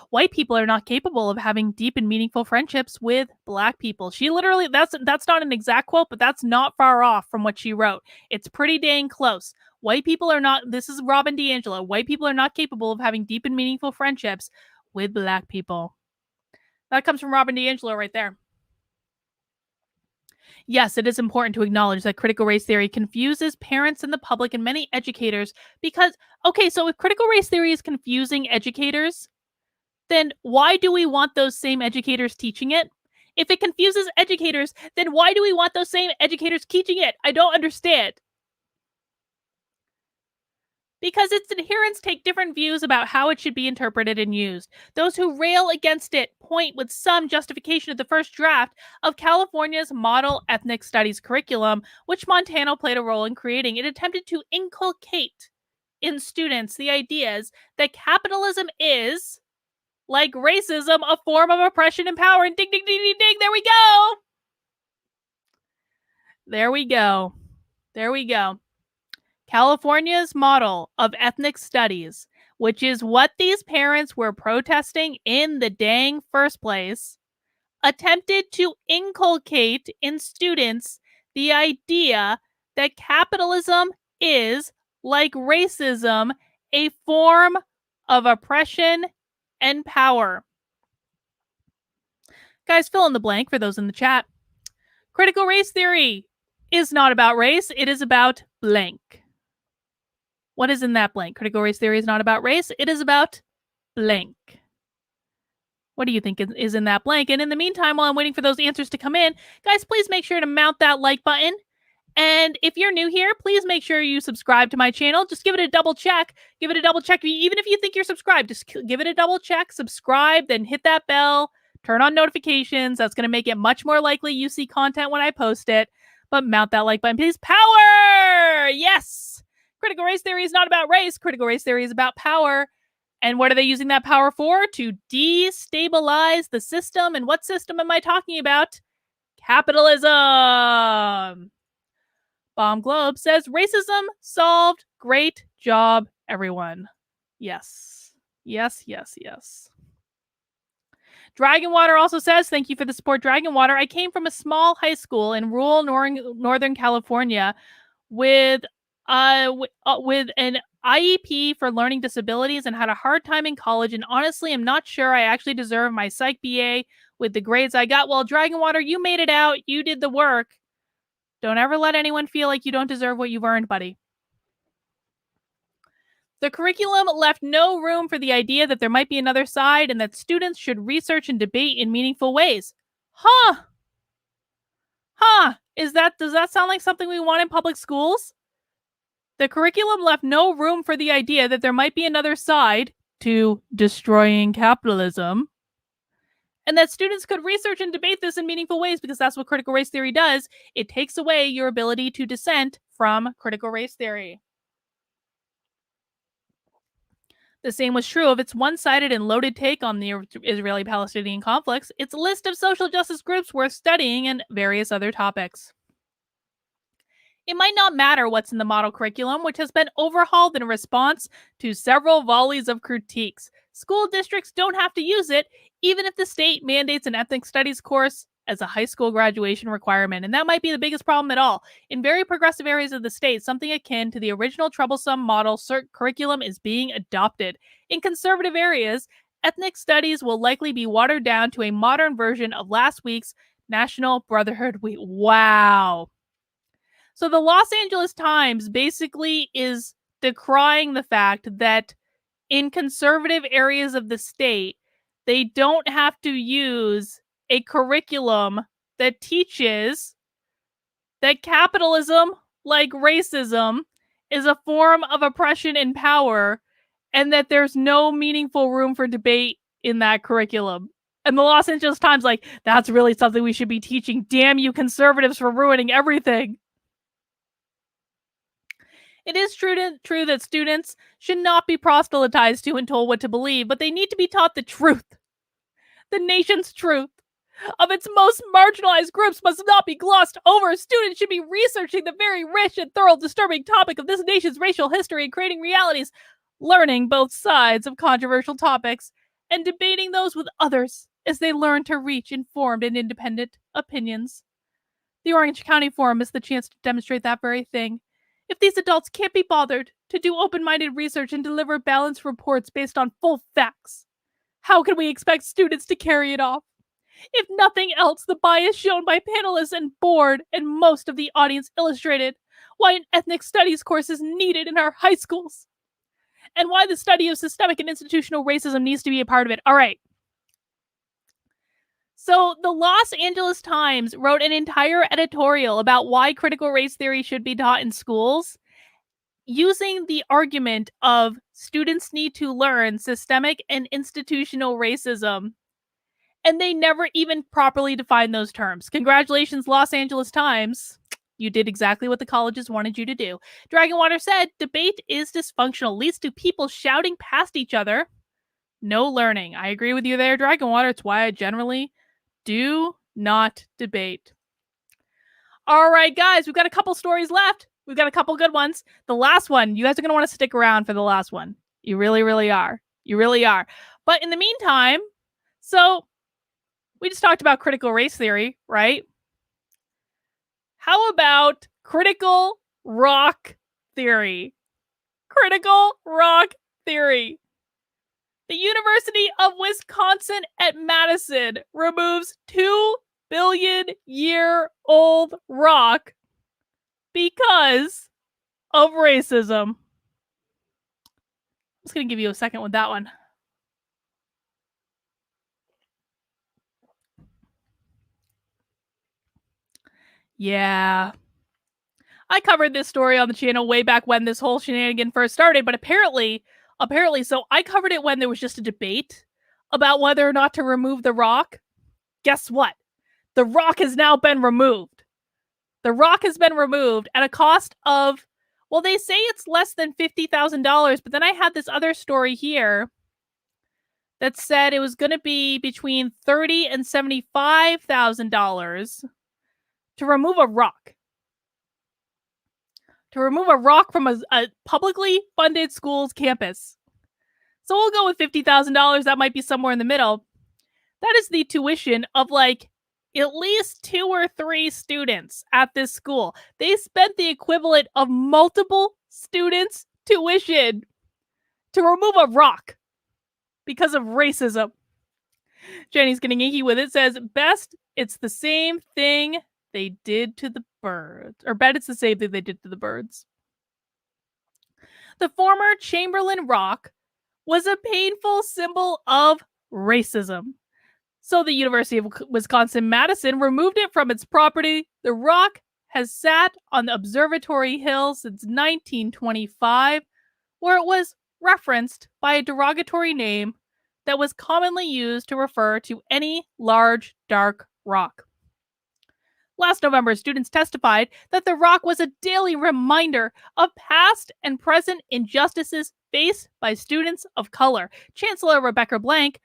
A: are not capable of having deep and meaningful friendships with Black people. She literally, that's not an exact quote, but that's not far off from what she wrote. It's pretty dang close. White people are not, this is Robin DiAngelo, white people are not capable of having deep and meaningful friendships with Black people. That comes from Robin DiAngelo right there. Yes, it is important to acknowledge that critical race theory confuses parents and the public and many educators because, okay, so if critical race theory is confusing educators, then why do we want those same educators teaching it? If it confuses educators, then why do we want those same educators teaching it? I don't understand. Because its adherents take different views about how it should be interpreted and used. Those who rail against it point with some justification at the first draft of California's Model Ethnic Studies curriculum, which Montana played a role in creating. It attempted to inculcate in students the ideas that capitalism is, like racism, a form of oppression and power. And ding, ding, ding, ding, ding, there we go. There we go. There we go. California's model of ethnic studies, which is what these parents were protesting in the dang first place, attempted to inculcate in students the idea that capitalism is, like racism, a form of oppression and power. Guys, fill in the blank for those in the chat. Critical race theory is not about race, it is about blank. What is in that blank? Critical race theory is not about race. It is about blank. What do you think is in that blank? And in the meantime, while I'm waiting for those answers to come in, guys, please make sure to mount that like button. And if you're new here, please make sure you subscribe to my channel. Just give it a double check. Give it a double check. Even if you think you're subscribed, just give it a double check. Subscribe, then hit that bell. Turn on notifications. That's going to make it much more likely you see content when I post it. But mount that like button, please. Power! Yes! Critical race theory is not about race. Critical race theory is about power. And what are they using that power for? To destabilize the system. And what system am I talking about? Capitalism. Bomb Globe says, racism solved. Great job, everyone. Yes. Yes, yes, yes. Dragonwater also says, thank you for the support, Dragonwater. I came from a small high school in rural Northern California with an IEP for learning disabilities and had a hard time in college, and honestly I'm not sure I actually deserve my psych BA with the grades I got. Well, Dragonwater, you made it out. You did the work. Don't ever let anyone feel like you don't deserve what you've earned, buddy. The curriculum left no room for the idea that there might be another side and that students should research and debate in meaningful ways. Huh. Huh. Does that sound like something we want in public schools? The curriculum left no room for the idea that there might be another side to destroying capitalism, and that students could research and debate this in meaningful ways because that's what critical race theory does. It takes away your ability to dissent from critical race theory. The same was true of its one sided and loaded take on the Israeli Palestinian conflicts, its list of social justice groups worth studying, and various other topics. It might not matter what's in the model curriculum, which has been overhauled in response to several volleys of critiques. School districts don't have to use it, even if the state mandates an ethnic studies course as a high school graduation requirement. And that might be the biggest problem at all. In very progressive areas of the state, something akin to the original troublesome model curriculum is being adopted. In conservative areas, ethnic studies will likely be watered down to a modern version of last week's National Brotherhood Week. Wow. So the Los Angeles Times basically is decrying the fact that in conservative areas of the state, they don't have to use a curriculum that teaches that capitalism, like racism, is a form of oppression and power, and that there's no meaningful room for debate in that curriculum. And the Los Angeles Times, like, that's really something we should be teaching. Damn you conservatives for ruining everything. It is true that students should not be proselytized to and told what to believe, but they need to be taught the truth. The nation's truth of its most marginalized groups must not be glossed over. Students should be researching the very rich and thorough, disturbing topic of this nation's racial history and creating realities, learning both sides of controversial topics, and debating those with others as they learn to reach informed and independent opinions. The Orange County Forum is the chance to demonstrate that very thing. If these adults can't be bothered to do open-minded research and deliver balanced reports based on full facts, how can we expect students to carry it off? If nothing else, the bias shown by panelists and board and most of the audience illustrated why an ethnic studies course is needed in our high schools and why the study of systemic and institutional racism needs to be a part of it. All right. So the Los Angeles Times wrote an entire editorial about why critical race theory should be taught in schools, using the argument of students need to learn systemic and institutional racism. And they never even properly defined those terms. Congratulations, Los Angeles Times. You did exactly what the colleges wanted you to do. Dragonwater said, debate is dysfunctional, leads to people shouting past each other. No learning. I agree with you there, Dragonwater. It's why I generally do not debate. All right, guys, we've got a couple stories left. We've got a couple good ones. The last one, you guys are going to want to stick around for the last one. You really, really are. You really are. But in the meantime, so we just talked about critical race theory, right? How about critical rock theory? Critical rock theory. The University of Wisconsin at Madison removes 2 billion-year-old rock because of racism. I'm just going to give you a second with that one. Yeah. I covered this story on the channel way back when this whole shenanigan first started, but apparently, so I covered it when there was just a debate about whether or not to remove the rock. Guess what? The rock has now been removed. The rock has been removed at a cost of, well, they say it's less than $50,000, but then I had this other story here that said it was going to be between $30,000 and $75,000 to remove a rock. To remove a rock from a publicly funded school's campus. So we'll go with $50,000. That might be somewhere in the middle. That is the tuition of like at least 2 or 3 students at this school. They spent the equivalent of multiple students' tuition to remove a rock because of racism. Jenny's getting inky with it. Says, best, it's the same thing they did to the birds. Or bet it's the same thing they did to the birds. The former Chamberlain Rock was a painful symbol of racism. So the University of Wisconsin-Madison removed it from its property. The rock has sat on the Observatory Hill since 1925, where it was referenced by a derogatory name that was commonly used to refer to any large, dark rock. Last November, students testified that the rock was a daily reminder of past and present injustices faced by students of color. Chancellor Rebecca Blank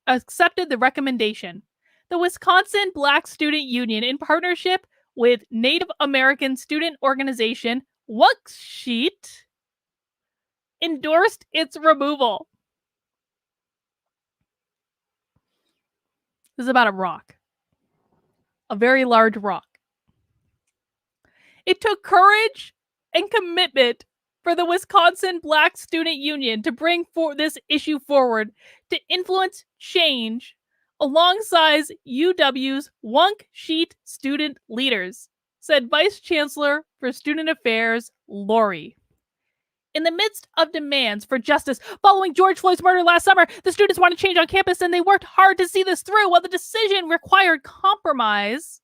A: accepted the recommendation. The Wisconsin Black Student Union, in partnership with Native American student organization Wuxsheet, endorsed its removal. This is about a rock, a very large rock. It took courage and commitment for the Wisconsin Black Student Union to bring this issue forward to influence change alongside UW's Wuxsheet student leaders, said Vice Chancellor for Student Affairs Lori. In the midst of demands for justice following George Floyd's murder last summer, the students wanted change on campus and they worked hard to see this through. While the decision required compromise,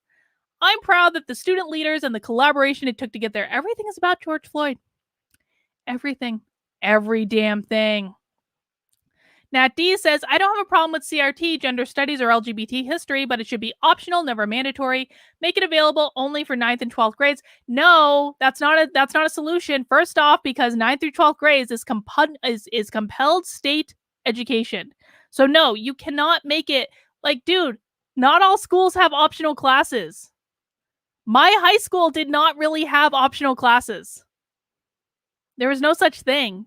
A: I'm proud that the student leaders and the collaboration it took to get there, everything is about George Floyd. Everything. Every damn thing. Nat D says, I don't have a problem with CRT, gender studies, or LGBT history, but it should be optional, never mandatory. Make it available only for 9th and 12th grades. No, that's not a solution. First off, because 9th through 12th grades is compelled state education. So no, you cannot make it like, dude, not all schools have optional classes. My high school did not really have optional classes. There was no such thing.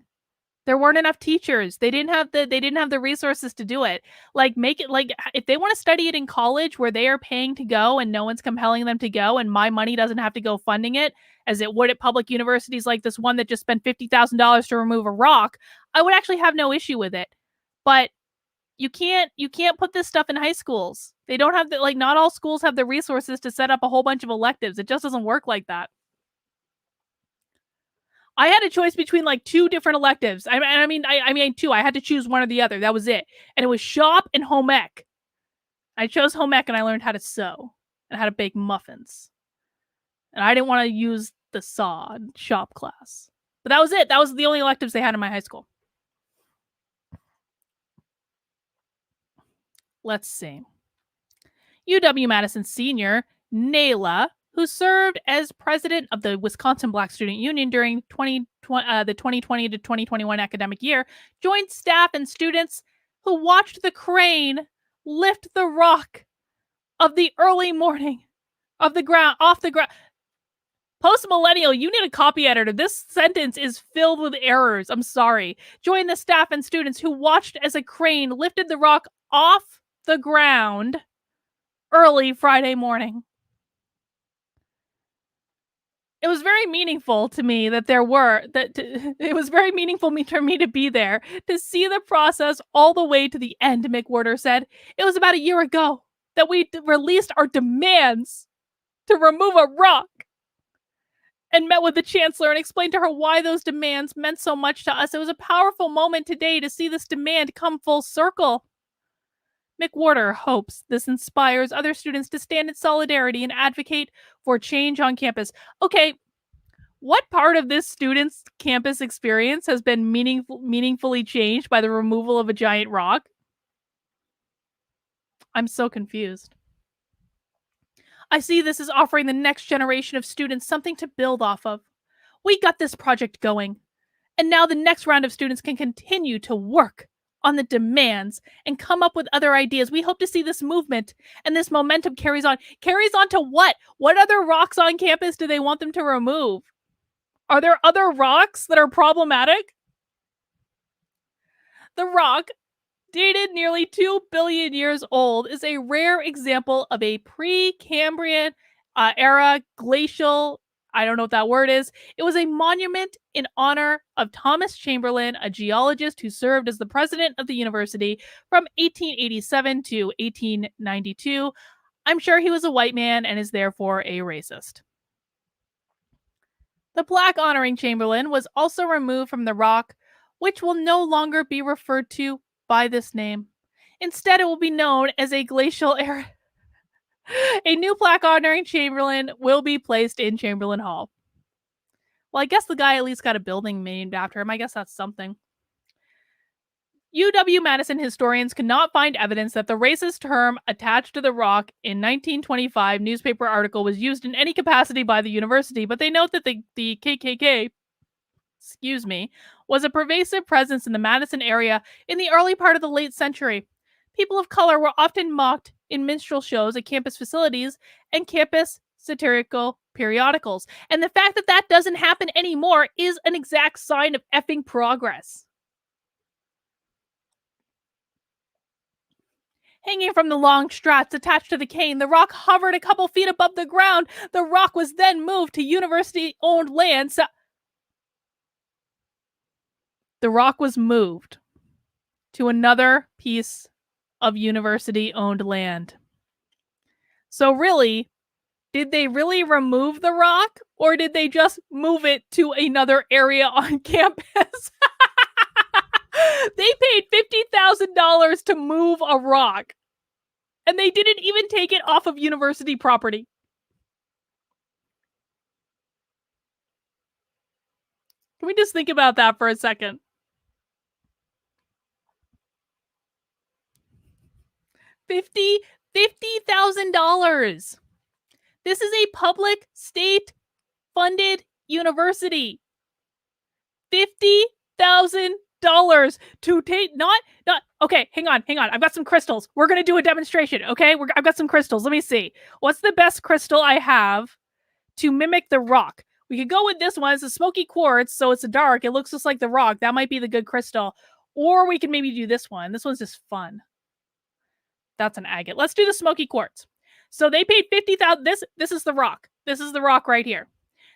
A: There weren't enough teachers. They didn't have the resources to do it. Like, make it like, if they want to study it in college where they are paying to go and no one's compelling them to go and my money doesn't have to go funding it as it would at public universities like this one that just spent $50,000 to remove a rock, I would actually have no issue with it. But you can't put this stuff in high schools. They don't have not all schools have the resources to set up a whole bunch of electives. It just doesn't work like that. I had a choice between like two different electives. I mean two. I had to choose one or the other. That was it. And it was shop and home ec. I chose home ec and I learned how to sew and how to bake muffins. And I didn't want to use the saw in shop class. But that was it. That was the only electives they had in my high school. Let's see. UW-Madison senior Nayla, who served as president of the Wisconsin Black Student Union during the 2020 to 2021 academic year, joined staff and students who watched the crane lift the rock of the early morning off the ground. Post-millennial, you need a copy editor. This sentence is filled with errors. I'm sorry. Joined the staff and students who watched as a crane lifted the rock off the ground early Friday morning. It was very meaningful to me it was very meaningful for me to be there, to see the process all the way to the end, McWhorter said. It was about a year ago that we released our demands to remove a rock and met with the chancellor and explained to her why those demands meant so much to us. It was a powerful moment today to see this demand come full circle. McWhorter hopes this inspires other students to stand in solidarity and advocate for change on campus. Okay, what part of this student's campus experience has been meaningfully changed by the removal of a giant rock? I'm so confused. I see this as offering the next generation of students something to build off of. We got this project going, and now the next round of students can continue to work on the demands and come up with other ideas. We hope to see this movement and this momentum carries on. Carries on to what? What other rocks on campus do they want them to remove? Are there other rocks that are problematic? The rock, dated nearly 2 billion years old, is a rare example of a Precambrian era glacial, I don't know what that word is. It was a monument in honor of Thomas Chamberlain, a geologist who served as the president of the university from 1887 to 1892. I'm sure he was a white man and is therefore a racist. The plaque honoring Chamberlain was also removed from the rock, which will no longer be referred to by this name. Instead, it will be known as a glacial era. A new plaque honoring Chamberlain will be placed in Chamberlain Hall. Well, I guess the guy at least got a building named after him. I guess that's something. UW-Madison historians could not find evidence that the racist term attached to the rock in 1925 newspaper article was used in any capacity by the university, but they note that the KKK, was a pervasive presence in the Madison area in the early part of the late century. People of color were often mocked in minstrel shows at campus facilities and campus satirical periodicals. And the fact that that doesn't happen anymore is an exact sign of effing progress. Hanging from the long straps attached to the cane, the rock hovered a couple feet above the ground. The rock was then moved to university-owned land. The rock was moved to another piece of university-owned land. So really, did they really remove the rock, or did they just move it to another area on campus? They paid $50,000 to move a rock, and they didn't even take it off of university property. Can we just think about that for a second? $50,000. This is a public state-funded university. $50,000 to take not okay, hang on. I've got some crystals. We're going to do a demonstration, okay? I've got some crystals. Let me see. What's the best crystal I have to mimic the rock? We could go with this one. It's a smoky quartz, so it's dark. It looks just like the rock. That might be the good crystal. Or we could maybe do this one. This one's just fun. That's an agate. Let's do the smoky quartz. So they paid $50,000. This is the rock. This is the rock right here.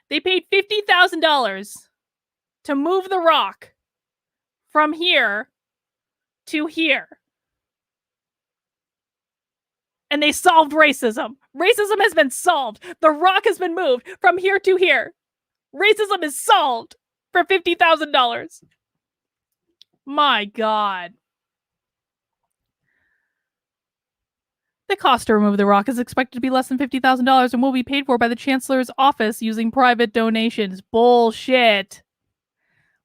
A: They paid $50,000 to move the rock from here to here. And they solved racism. Racism has been solved. The rock has been moved from here to here. Racism is solved for $50,000. My God. The cost to remove the rock is expected to be less than $50,000 and will be paid for by the Chancellor's office using private donations. Bullshit.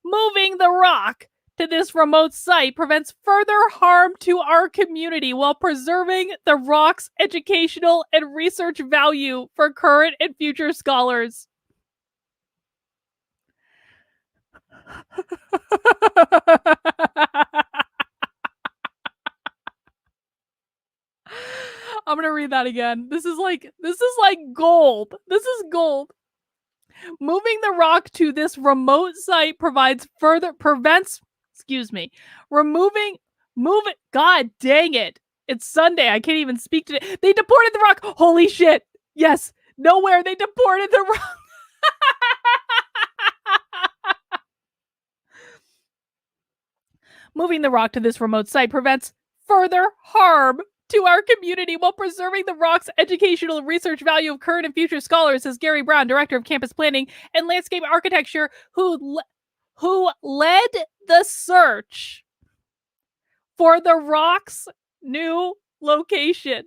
A: Moving the rock to this remote site prevents further harm to our community while preserving the rock's educational and research value for current and future scholars. I'm going to read that again. This is like gold. This is gold. Moving the rock to this remote site prevents God dang it. It's Sunday. I can't even speak today. They deported the rock. Holy shit. Yes. Nowhere. They deported the rock. Moving the rock to this remote site prevents further harm to our community while preserving the rock's educational and research value of current and future scholars, says Gary Brown, Director of Campus Planning and Landscape Architecture, who led the search for the rock's new location.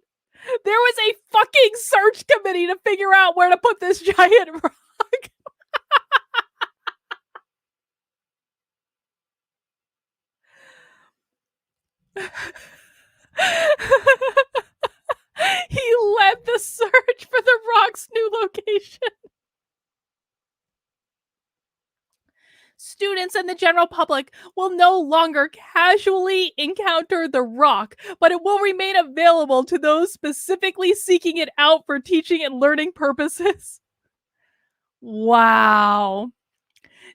A: There was a fucking search committee to figure out where to put this giant rock. He led the search for the rock's new location. Students and the general public will no longer casually encounter the rock, but it will remain available to those specifically seeking it out for teaching and learning purposes. Wow.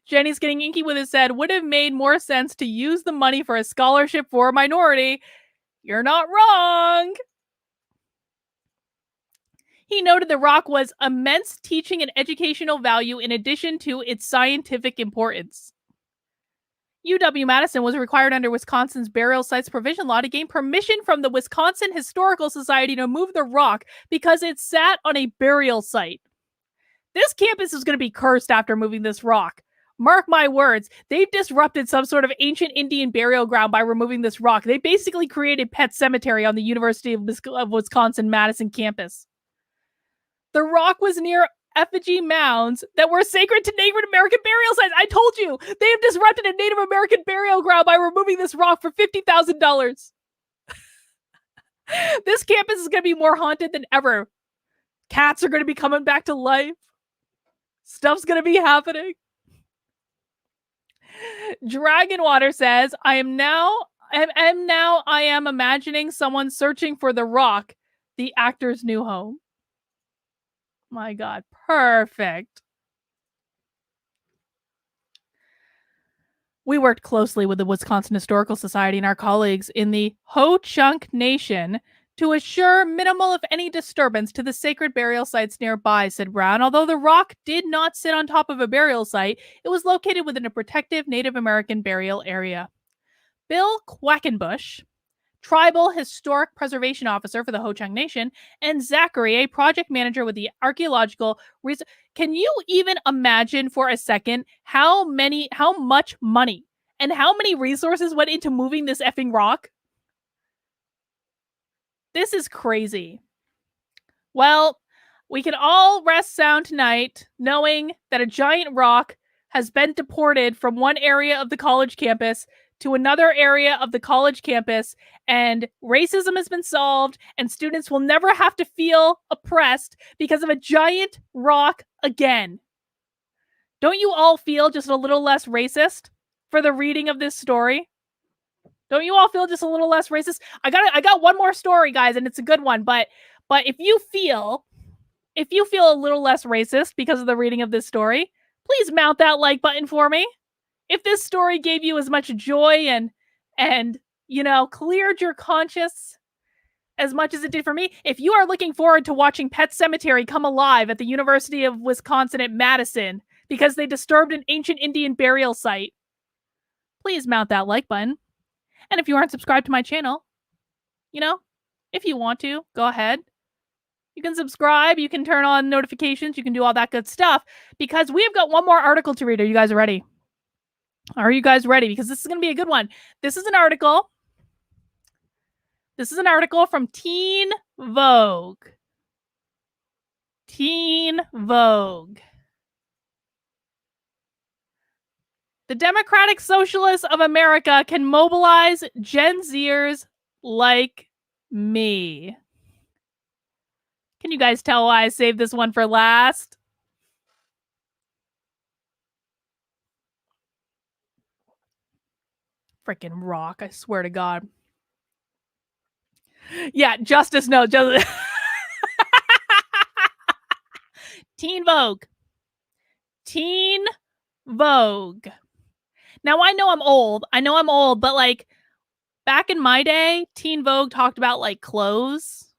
A: Jenny's getting inky with his head. Would have made more sense to use the money for a scholarship for a minority. You're not wrong. He noted the rock was immense teaching and educational value in addition to its scientific importance. UW-Madison was required under Wisconsin's burial sites provision law to gain permission from the Wisconsin Historical Society to move the rock because it sat on a burial site. This campus is going to be cursed after moving this rock. Mark my words, they've disrupted some sort of ancient Indian burial ground by removing this rock. They basically created Pet Cemetery on the University of Wisconsin-Madison campus. The rock was near effigy mounds that were sacred to Native American burial sites. I told you, they have disrupted a Native American burial ground by removing this rock for $50,000. This campus is going to be more haunted than ever. Cats are going to be coming back to life. Stuff's going to be happening. Dragonwater says, I am imagining someone searching for the rock, the actor's new home. My God, perfect. We worked closely with the Wisconsin Historical Society and our colleagues in the Ho-Chunk Nation to assure minimal, if any, disturbance to the sacred burial sites nearby, said Brown. Although the rock did not sit on top of a burial site, it was located within a protective Native American burial area. Bill Quackenbush, Tribal Historic Preservation Officer for the Ho-Chunk Nation, and Zachary, a project manager with the Archaeological Research. Can you even imagine for a second how much money and how many resources went into moving this effing rock? This is crazy. Well, we can all rest sound tonight knowing that a giant rock has been deported from one area of the college campus to another area of the college campus, and racism has been solved, and students will never have to feel oppressed because of a giant rock again. Don't you all feel just a little less racist for the reading of this story? Don't you all feel just a little less racist? I got one more story, guys, and it's a good one, but if you feel a little less racist because of the reading of this story, please mount that like button for me. If this story gave you as much joy and cleared your conscience as much as it did for me, if you are looking forward to watching Pet Cemetery come alive at the University of Wisconsin at Madison because they disturbed an ancient Indian burial site, please mount that like button. And if you aren't subscribed to my channel, if you want to, go ahead. You can subscribe, you can turn on notifications, you can do all that good stuff, because we've got one more article to read. Are you guys ready? Are you guys ready? Because this is going to be a good one. This is an article from Teen Vogue. Teen Vogue. The Democratic Socialists of America can mobilize Gen Zers like me. Can you guys tell why I saved this one for last? Freaking rock, I swear to God. Yeah, Justice, no. Teen Vogue. Teen Vogue. Now, I know I'm old, but like back in my day, Teen Vogue talked about like clothes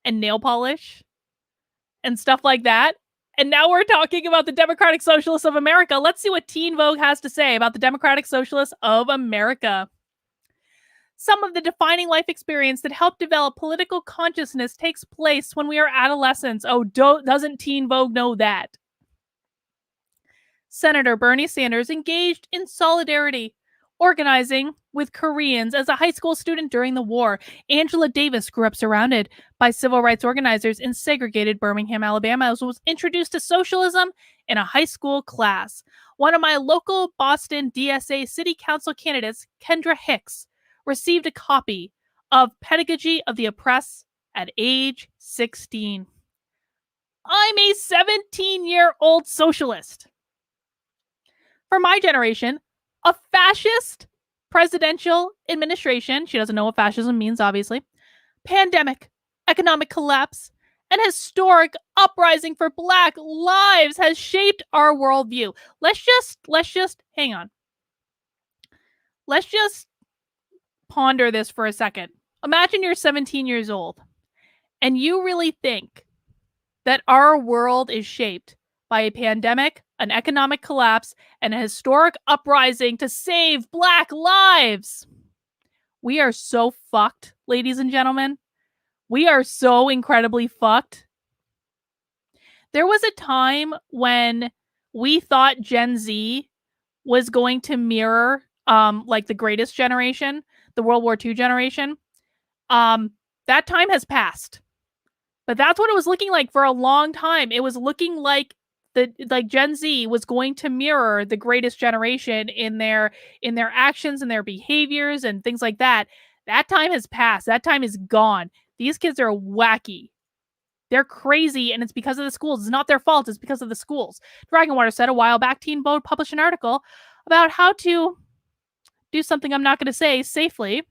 A: and nail polish and stuff like that. And now we're talking about the Democratic Socialists of America. Let's see what Teen Vogue has to say about the Democratic Socialists of America. Some of the defining life experience that helped develop political consciousness takes place when we are adolescents. Oh, doesn't Teen Vogue know that? Senator Bernie Sanders engaged in solidarity, organizing with Koreans as a high school student during the war. Angela Davis grew up surrounded by civil rights organizers in segregated Birmingham, Alabama, and was introduced to socialism in a high school class. One of my local Boston DSA City Council candidates, Kendra Hicks, received a copy of Pedagogy of the Oppressed at age 16. I'm a 17-year-old socialist. For my generation, a fascist presidential administration, she doesn't know what fascism means, obviously, pandemic, economic collapse, and historic uprising for Black lives has shaped our worldview. Let's just hang on. Let's just ponder this for a second. Imagine you're 17 years old and you really think that our world is shaped by a pandemic, an economic collapse, and a historic uprising to save Black lives. We are so fucked, ladies and gentlemen. We are so incredibly fucked. There was a time when we thought Gen Z was going to mirror like the greatest generation, the World War II generation. Um that time has passed. But that's what it was looking like for a long time. It was looking like Gen Z was going to mirror the greatest generation in their actions and their behaviors and things like that. That time has passed. That time is gone. These kids are wacky. They're crazy, and it's because of the schools. It's not their fault. It's because of the schools. Dragonwater said a while back, Teen Vogue published an article about how to do something I'm not going to say safely.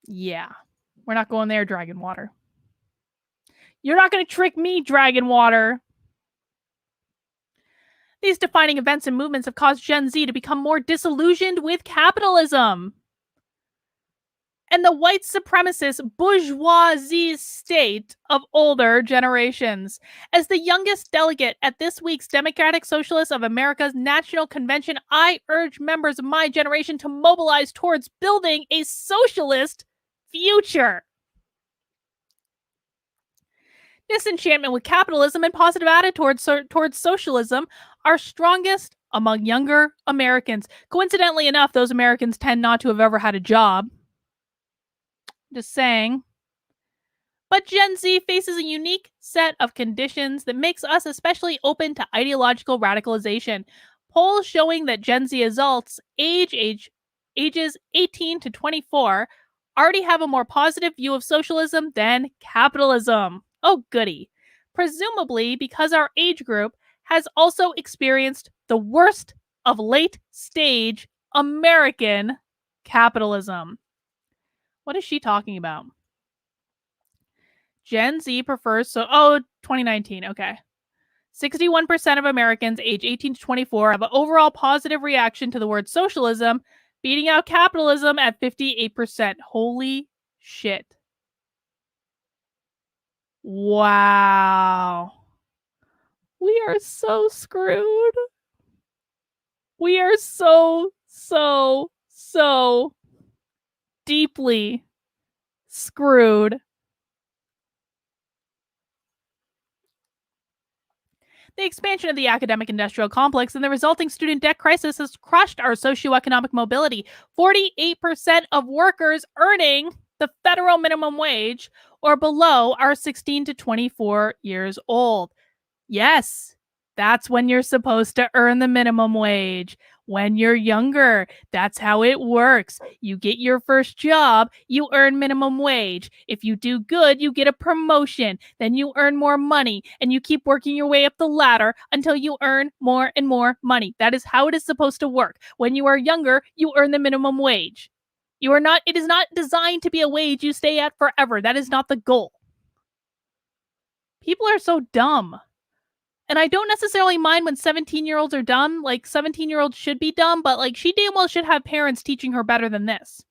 A: Yeah, we're not going there, Dragonwater. You're not going to trick me, Dragonwater. These defining events and movements have caused Gen Z to become more disillusioned with capitalism and the white supremacist bourgeoisie state of older generations. As the youngest delegate at this week's Democratic Socialists of America's National Convention, I urge members of my generation to mobilize towards building a socialist future. Disenchantment with capitalism and positive attitude towards socialism are strongest among younger Americans. Coincidentally enough, those Americans tend not to have ever had a job. Just saying. But Gen Z faces a unique set of conditions that makes us especially open to ideological radicalization. Polls showing that Gen Z adults ages 18 to 24 already have a more positive view of socialism than capitalism. Oh, goody. Presumably because our age group has also experienced the worst of late stage American capitalism. What is she talking about? Gen Z prefers 2019. Okay. 61% of Americans age 18 to 24 have an overall positive reaction to the word socialism, beating out capitalism at 58%. Holy shit. Wow. We are so screwed. We are so deeply screwed. The expansion of the academic industrial complex and the resulting student debt crisis has crushed our socioeconomic mobility. 48% of workers earning the federal minimum wage or below are 16 to 24 years old. Yes, that's when you're supposed to earn the minimum wage. When you're younger, that's how it works. You get your first job, you earn minimum wage. If you do good, you get a promotion. Then you earn more money and you keep working your way up the ladder until you earn more and more money. That is how it is supposed to work. When you are younger, you earn the minimum wage. It is not designed to be a wage you stay at forever. That is not the goal. People are so dumb. And I don't necessarily mind when 17-year-olds are dumb. Like, 17-year-olds should be dumb, but, like, she damn well should have parents teaching her better than this.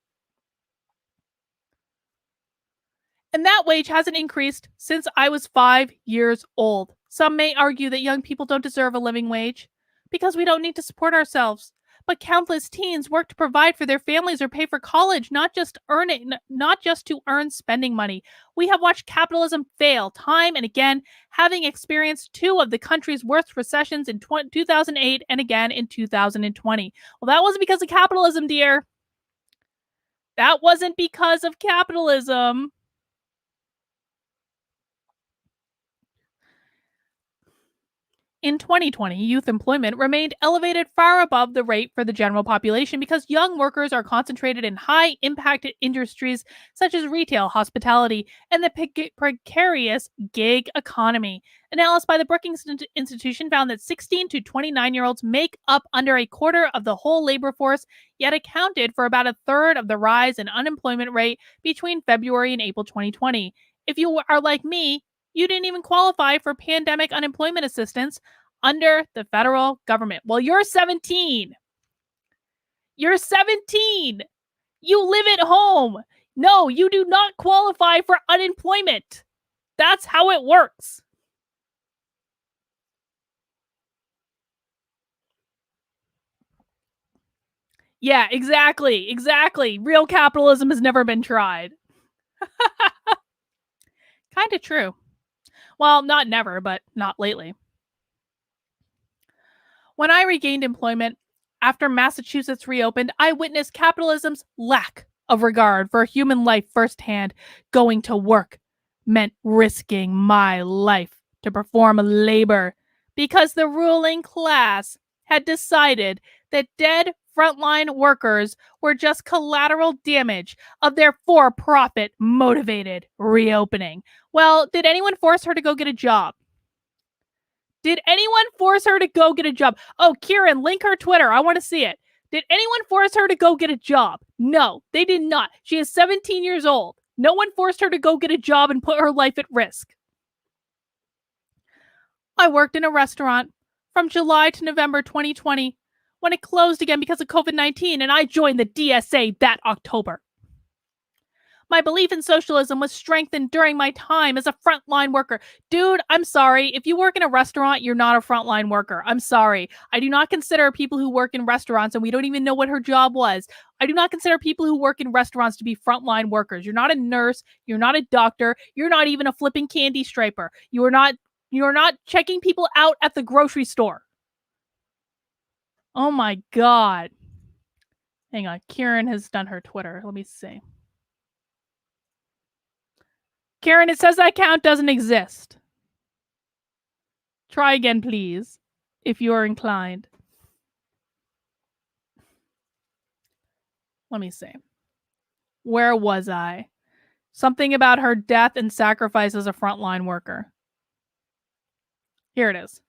A: And that wage hasn't increased since I was 5 years old. Some may argue that young people don't deserve a living wage because we don't need to support ourselves. But countless teens work to provide for their families or pay for college, not just to earn spending money. We have watched capitalism fail time and again, having experienced two of the country's worst recessions in 2008 and again in 2020. Well, that wasn't because of capitalism, dear. That wasn't because of capitalism. In 2020, youth employment remained elevated far above the rate for the general population because young workers are concentrated in high impact industries such as retail, hospitality, and the precarious gig economy. Analysis by the Brookings Institution found that 16 to 29-year-olds make up under a quarter of the whole labor force, yet accounted for about a third of the rise in unemployment rate between February and April 2020. If you are like me, you didn't even qualify for pandemic unemployment assistance under the federal government. Well, you're 17. You're 17. You live at home. No, you do not qualify for unemployment. That's how it works. Yeah, exactly. Exactly. Real capitalism has never been tried. Kind of true. Well, not never, but not lately. When I regained employment after Massachusetts reopened, I witnessed capitalism's lack of regard for human life firsthand. Going to work meant risking my life to perform labor because the ruling class had decided that dead frontline workers were just collateral damage of their for profit motivated reopening. Well, did anyone force her to go get a job? Did anyone force her to go get a job? Oh, Kieran, link her Twitter. I want to see it. Did anyone force her to go get a job? No, they did not. She is 17 years old. No one forced her to go get a job and put her life at risk. I worked in a restaurant from July to November 2020 when it closed again because of COVID-19, and I joined the DSA that October. My belief in socialism was strengthened during my time as a frontline worker. Dude, I'm sorry. If you work in a restaurant, you're not a frontline worker. I'm sorry. I do not consider people who work in restaurants, and we don't even know what her job was. I do not consider people who work in restaurants to be frontline workers. You're not a nurse. You're not a doctor. You're not even a flipping candy striper. You're not checking people out at the grocery store. Oh my God. Hang on. Kieran has done her Twitter. Let me see. Karen, it says that account doesn't exist. Try again, please, if you are inclined. Let me see. Where was I? Something about her death and sacrifice as a frontline worker. Here it is.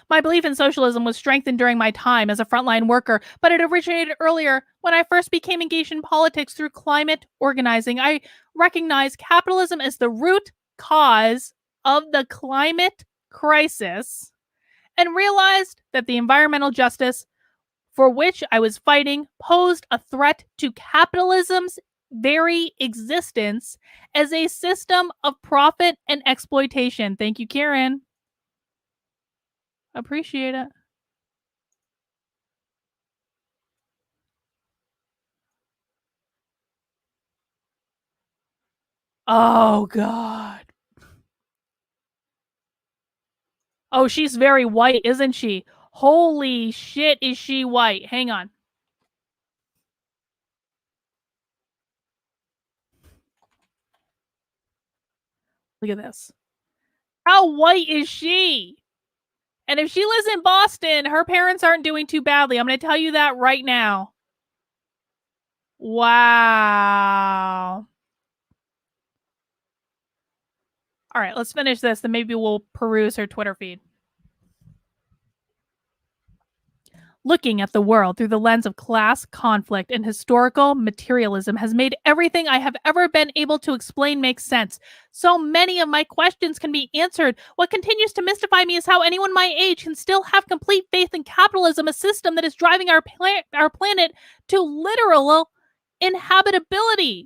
A: My belief in socialism was strengthened during my time as a frontline worker, but it originated earlier when I first became engaged in politics through climate organizing. I recognized capitalism as the root cause of the climate crisis and realized that the environmental justice for which I was fighting posed a threat to capitalism's very existence as a system of profit and exploitation. Thank you, Karen. Appreciate it. Oh, God. Oh, she's very white, isn't she? Holy shit, is she white? Hang on. Look at this. How white is she? And if she lives in Boston, her parents aren't doing too badly. I'm going to tell you that right now. Wow. All right, let's finish this, then maybe we'll peruse her Twitter feed. Looking at the world through the lens of class, conflict, and historical materialism has made everything I have ever been able to explain make sense. So many of my questions can be answered. What continues to mystify me is how anyone my age can still have complete faith in capitalism, a system that is driving our planet to literal inhabitability.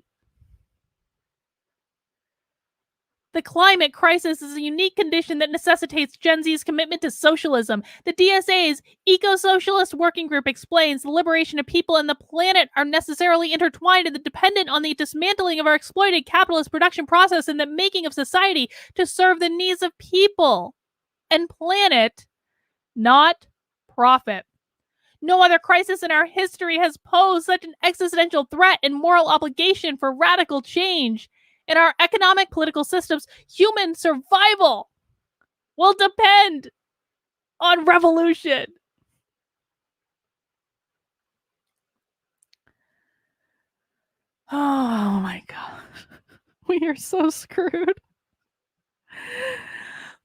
A: The climate crisis is a unique condition that necessitates Gen Z's commitment to socialism. The DSA's Eco-Socialist Working Group explains the liberation of people and the planet are necessarily intertwined and dependent on the dismantling of our exploited capitalist production process and the making of society to serve the needs of people and planet, not profit. No other crisis in our history has posed such an existential threat and moral obligation for radical change. In our economic political systems, human survival will depend on revolution. Oh my God. We are so screwed.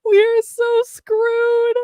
A: We are so screwed.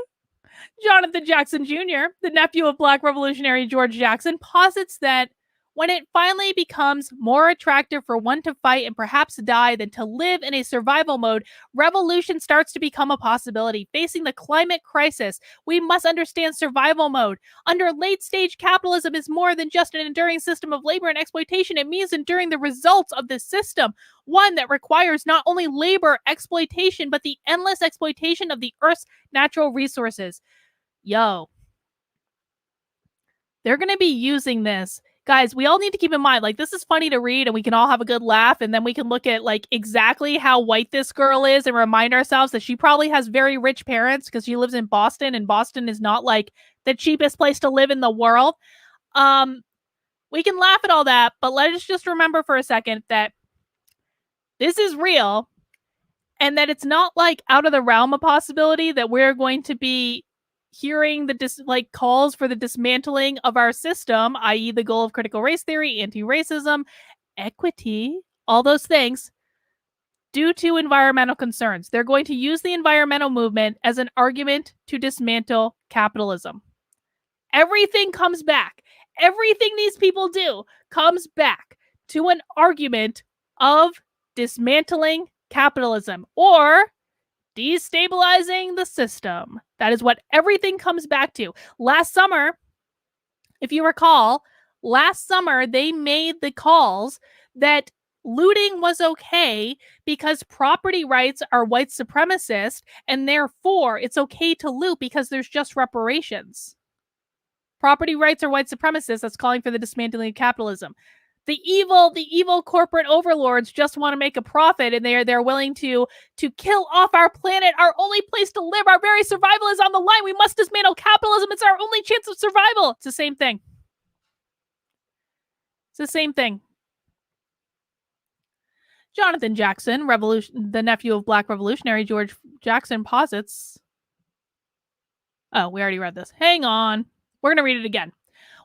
A: Jonathan Jackson Jr., the nephew of Black revolutionary George Jackson, posits that when it finally becomes more attractive for one to fight and perhaps die than to live in a survival mode, revolution starts to become a possibility. Facing the climate crisis, we must understand survival mode. Under late stage capitalism is more than just an enduring system of labor and exploitation. It means enduring the results of this system, one that requires not only labor exploitation, but the endless exploitation of the Earth's natural resources. Yo, they're going to be using this. Guys, we all need to keep in mind, like, this is funny to read and we can all have a good laugh, and then we can look at, like, exactly how white this girl is and remind ourselves that she probably has very rich parents because she lives in Boston, and Boston is not, like, the cheapest place to live in the world. Um, we can laugh at all that, but let us just remember for a second that this is real, and that it's not, like, out of the realm of possibility that we're going to be hearing the calls for the dismantling of our system, i.e. the goal of critical race theory, anti-racism, equity, all those things, due to environmental concerns. They're going to use the environmental movement as an argument to dismantle capitalism. Everything comes back. Everything these people do comes back to an argument of dismantling capitalism or destabilizing the system. That is what everything comes back to. Last summer, if you recall, they made the calls that looting was okay because property rights are white supremacist, and therefore it's okay to loot because there's just reparations. Property rights are white supremacists. That's calling for the dismantling of capitalism. The evil corporate overlords just want to make a profit, and they're willing to kill off our planet, our only place to live. Our very survival is on the line. We must dismantle capitalism. It's our only chance of survival. It's the same thing. It's the same thing. Jonathan Jackson, the nephew of Black revolutionary George Jackson, posits. Oh, we already read this. Hang on. We're going to read it again.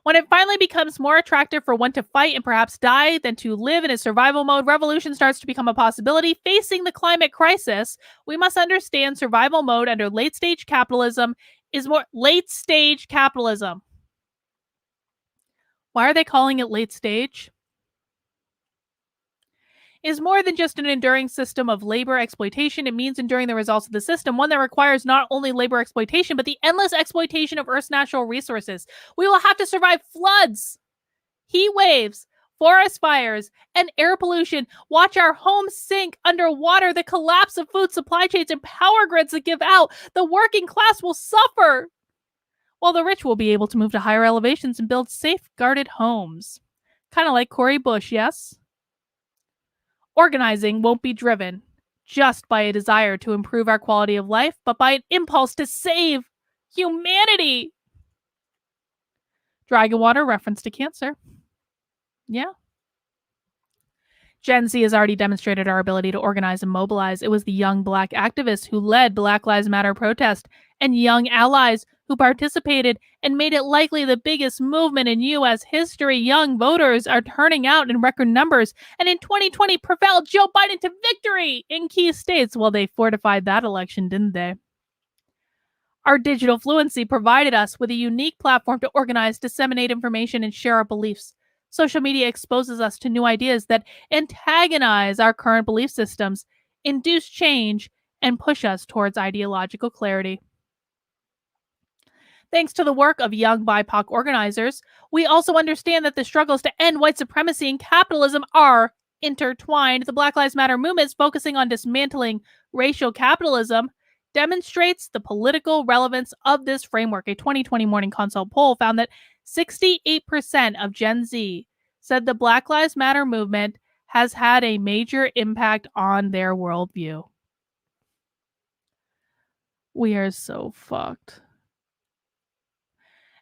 A: When it finally becomes more attractive for one to fight and perhaps die than to live in a survival mode, revolution starts to become a possibility. Facing the climate crisis, we must understand survival mode under late-stage capitalism is more late-stage capitalism. Why are they calling it late-stage? Is more than just an enduring system of labor exploitation. It means enduring the results of the system, one that requires not only labor exploitation, but the endless exploitation of Earth's natural resources. We will have to survive floods, heat waves, forest fires, and air pollution. Watch our homes sink underwater, the collapse of food supply chains and power grids that give out. The working class will suffer, while the rich will be able to move to higher elevations and build safeguarded homes. Kind of like Cory Bush, yes? Organizing won't be driven just by a desire to improve our quality of life, but by an impulse to save humanity. Dragon water reference to cancer. Yeah. Gen Z has already demonstrated our ability to organize and mobilize. It was the young Black activists who led Black Lives Matter protest and young allies who participated and made it likely the biggest movement in U.S. history. Young voters are turning out in record numbers, and in 2020 propelled Joe Biden to victory in key states. Well, they fortified that election, didn't they? Our digital fluency provided us with a unique platform to organize, disseminate information, and share our beliefs. Social media exposes us to new ideas that antagonize our current belief systems, induce change, and push us towards ideological clarity. Thanks to the work of young BIPOC organizers, we also understand that the struggles to end white supremacy and capitalism are intertwined. The Black Lives Matter movement, focusing on dismantling racial capitalism, demonstrates the political relevance of this framework. A 2020 Morning Consult poll found that 68% of Gen Z said the Black Lives Matter movement has had a major impact on their worldview. We are so fucked.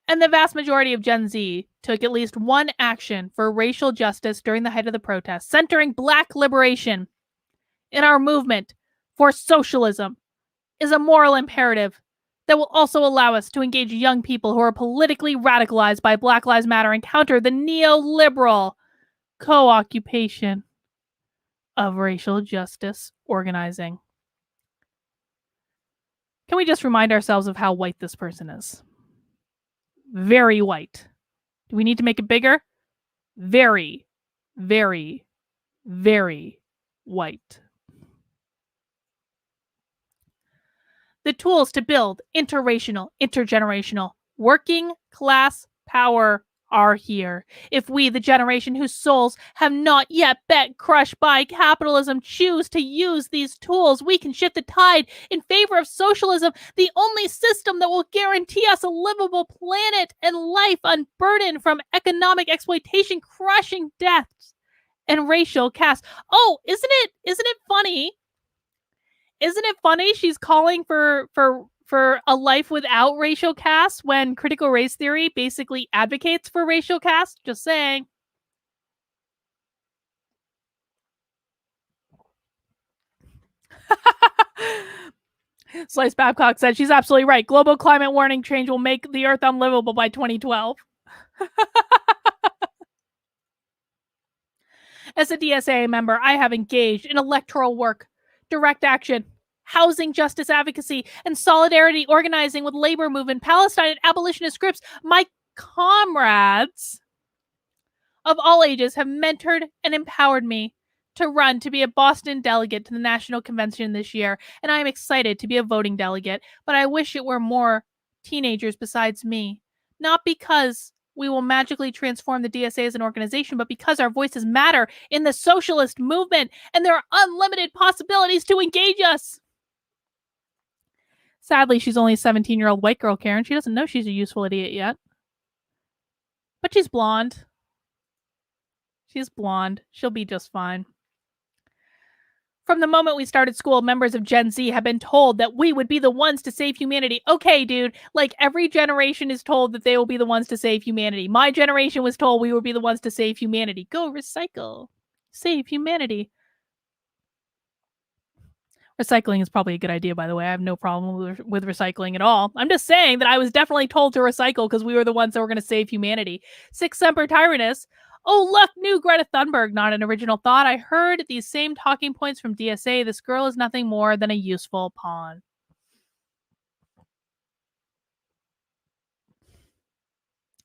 A: And the vast majority of Gen Z took at least one action for racial justice during the height of the protests, centering Black liberation in our movement for socialism is a moral imperative that will also allow us to engage young people who are politically radicalized by Black Lives Matter and counter the neoliberal co-occupation of racial justice organizing. Can we just remind ourselves of how white this person is? Very white. Do we need to make it bigger? Very, very, very white. The tools to build interracial, intergenerational, working class power are here. If we, the generation whose souls have not yet been crushed by capitalism, choose to use these tools, we can shift the tide in favor of socialism, the only system that will guarantee us a livable planet and life unburdened from economic exploitation, crushing deaths, and racial caste. Oh, isn't it funny? Isn't it funny she's calling for a life without racial caste when critical race theory basically advocates for racial caste? Just saying. Slice Babcock said she's absolutely right. Global climate warning change will make the earth unlivable by 2012. As a DSA member, I have engaged in electoral work, direct action, housing justice advocacy, and solidarity organizing with labor movement, Palestine, and abolitionist groups. My comrades of all ages have mentored and empowered me to run to be a Boston delegate to the National Convention this year, and I am excited to be a voting delegate, but I wish it were more teenagers besides me. Not because we will magically transform the DSA as an organization, but because our voices matter in the socialist movement, and there are unlimited possibilities to engage us. Sadly, she's only a 17-year-old white girl, Karen. She doesn't know she's a useful idiot yet. But she's blonde. She's blonde. She'll be just fine. From the moment we started school, members of Gen Z have been told that we would be the ones to save humanity. Okay, dude, like every generation is told that they will be the ones to save humanity. My generation was told we would be the ones to save humanity. Go recycle. Save humanity. Recycling is probably a good idea, by the way. I have no problem with recycling at all. I'm just saying that I was definitely told to recycle because we were the ones that were going to save humanity. Six Semper Tyrannis. Oh, look, new Greta Thunberg, not an original thought. I heard these same talking points from DSA. This girl is nothing more than a useful pawn.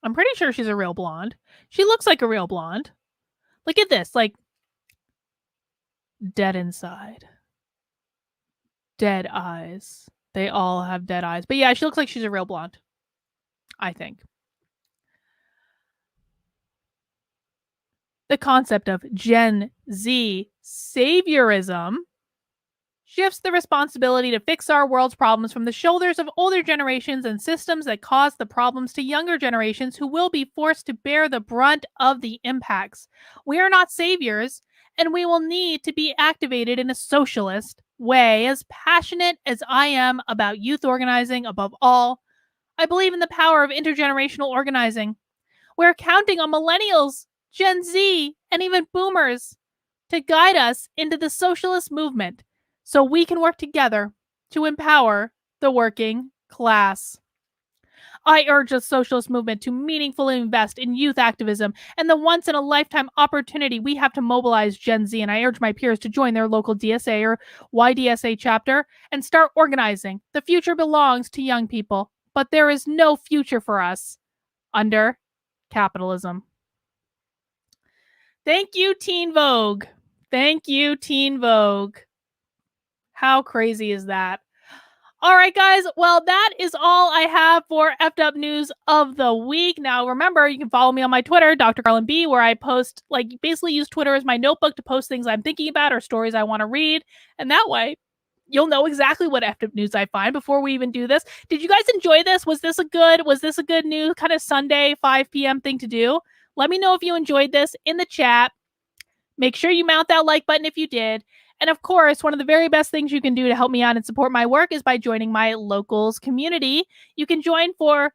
A: I'm pretty sure she's a real blonde. She looks like a real blonde. Look at this, like, dead inside. Dead eyes. They all have dead eyes. But yeah, she looks like she's a real blonde. I think. The concept of Gen Z saviorism shifts the responsibility to fix our world's problems from the shoulders of older generations and systems that cause the problems to younger generations who will be forced to bear the brunt of the impacts. We are not saviors, and we will need to be activated in a socialist way. As passionate as I am about youth organizing, above all, I believe in the power of intergenerational organizing. We're counting on millennials, Gen Z, and even boomers to guide us into the socialist movement so we can work together to empower the working class. I urge the socialist movement to meaningfully invest in youth activism and the once in a lifetime opportunity we have to mobilize Gen Z. And I urge my peers to join their local DSA or YDSA chapter and start organizing. The future belongs to young people, but there is no future for us under capitalism. Thank you, Teen Vogue. Thank you, Teen Vogue. How crazy is that? All right, guys. Well, that is all I have for Effed Up News of the Week. Now, remember, you can follow me on my Twitter, Dr. Carlin B, where I post, like, basically use Twitter as my notebook to post things I'm thinking about or stories I want to read. And that way, you'll know exactly what Effed Up News I find before we even do this. Did you guys enjoy this? Was this a good new kind of Sunday 5 p.m. thing to do? Let me know if you enjoyed this in the chat. Make sure you mount that like button if you did. And of course, one of the very best things you can do to help me out and support my work is by joining my locals community. You can join for,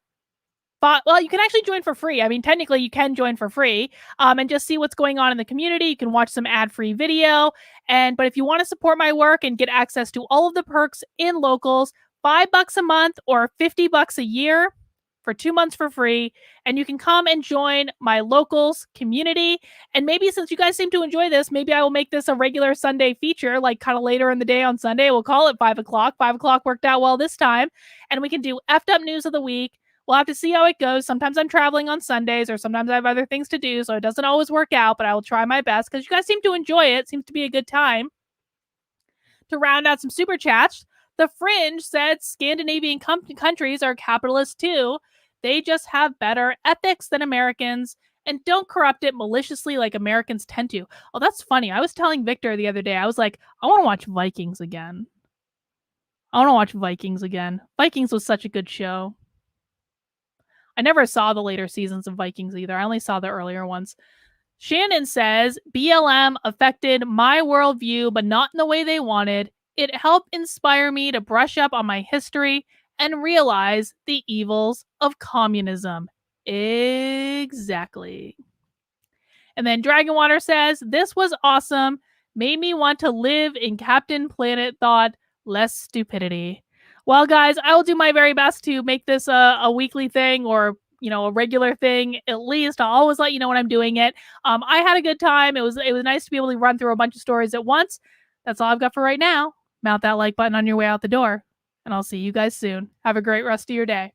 A: well, you can actually join for free. I mean, technically you can join for free and just see what's going on in the community. You can watch some ad-free video. But if you want to support my work and get access to all of the perks in locals, $5 a month or $50 a year for 2 months for free. And you can come and join my locals community. And maybe since you guys seem to enjoy this, maybe I will make this a regular Sunday feature, like kind of later in the day on Sunday. We'll call it 5 o'clock. 5 o'clock worked out well this time. And we can do Effed Up News of the Week. We'll have to see how it goes. Sometimes I'm traveling on Sundays or sometimes I have other things to do. So it doesn't always work out, but I will try my best because you guys seem to enjoy it. It seems to be a good time. To round out some super chats, The Fringe said Scandinavian countries are capitalist too. They just have better ethics than Americans and don't corrupt it maliciously like Americans tend to. Oh, that's funny. I was telling Victor the other day, I was like, I want to watch Vikings again. I want to watch Vikings again. Vikings was such a good show. I never saw the later seasons of Vikings either. I only saw the earlier ones. Shannon says BLM affected my worldview, but not in the way they wanted. It helped inspire me to brush up on my history and realize the evils of communism. Exactly. And then Dragonwater says, this was awesome. Made me want to live in Captain Planet thought, less stupidity. Well, guys, I will do my very best to make this a weekly thing or a regular thing. At least I'll always let you know when I'm doing it. I had a good time. It was nice to be able to run through a bunch of stories at once. That's all I've got for right now. Mount that like button on your way out the door, and I'll see you guys soon. Have a great rest of your day.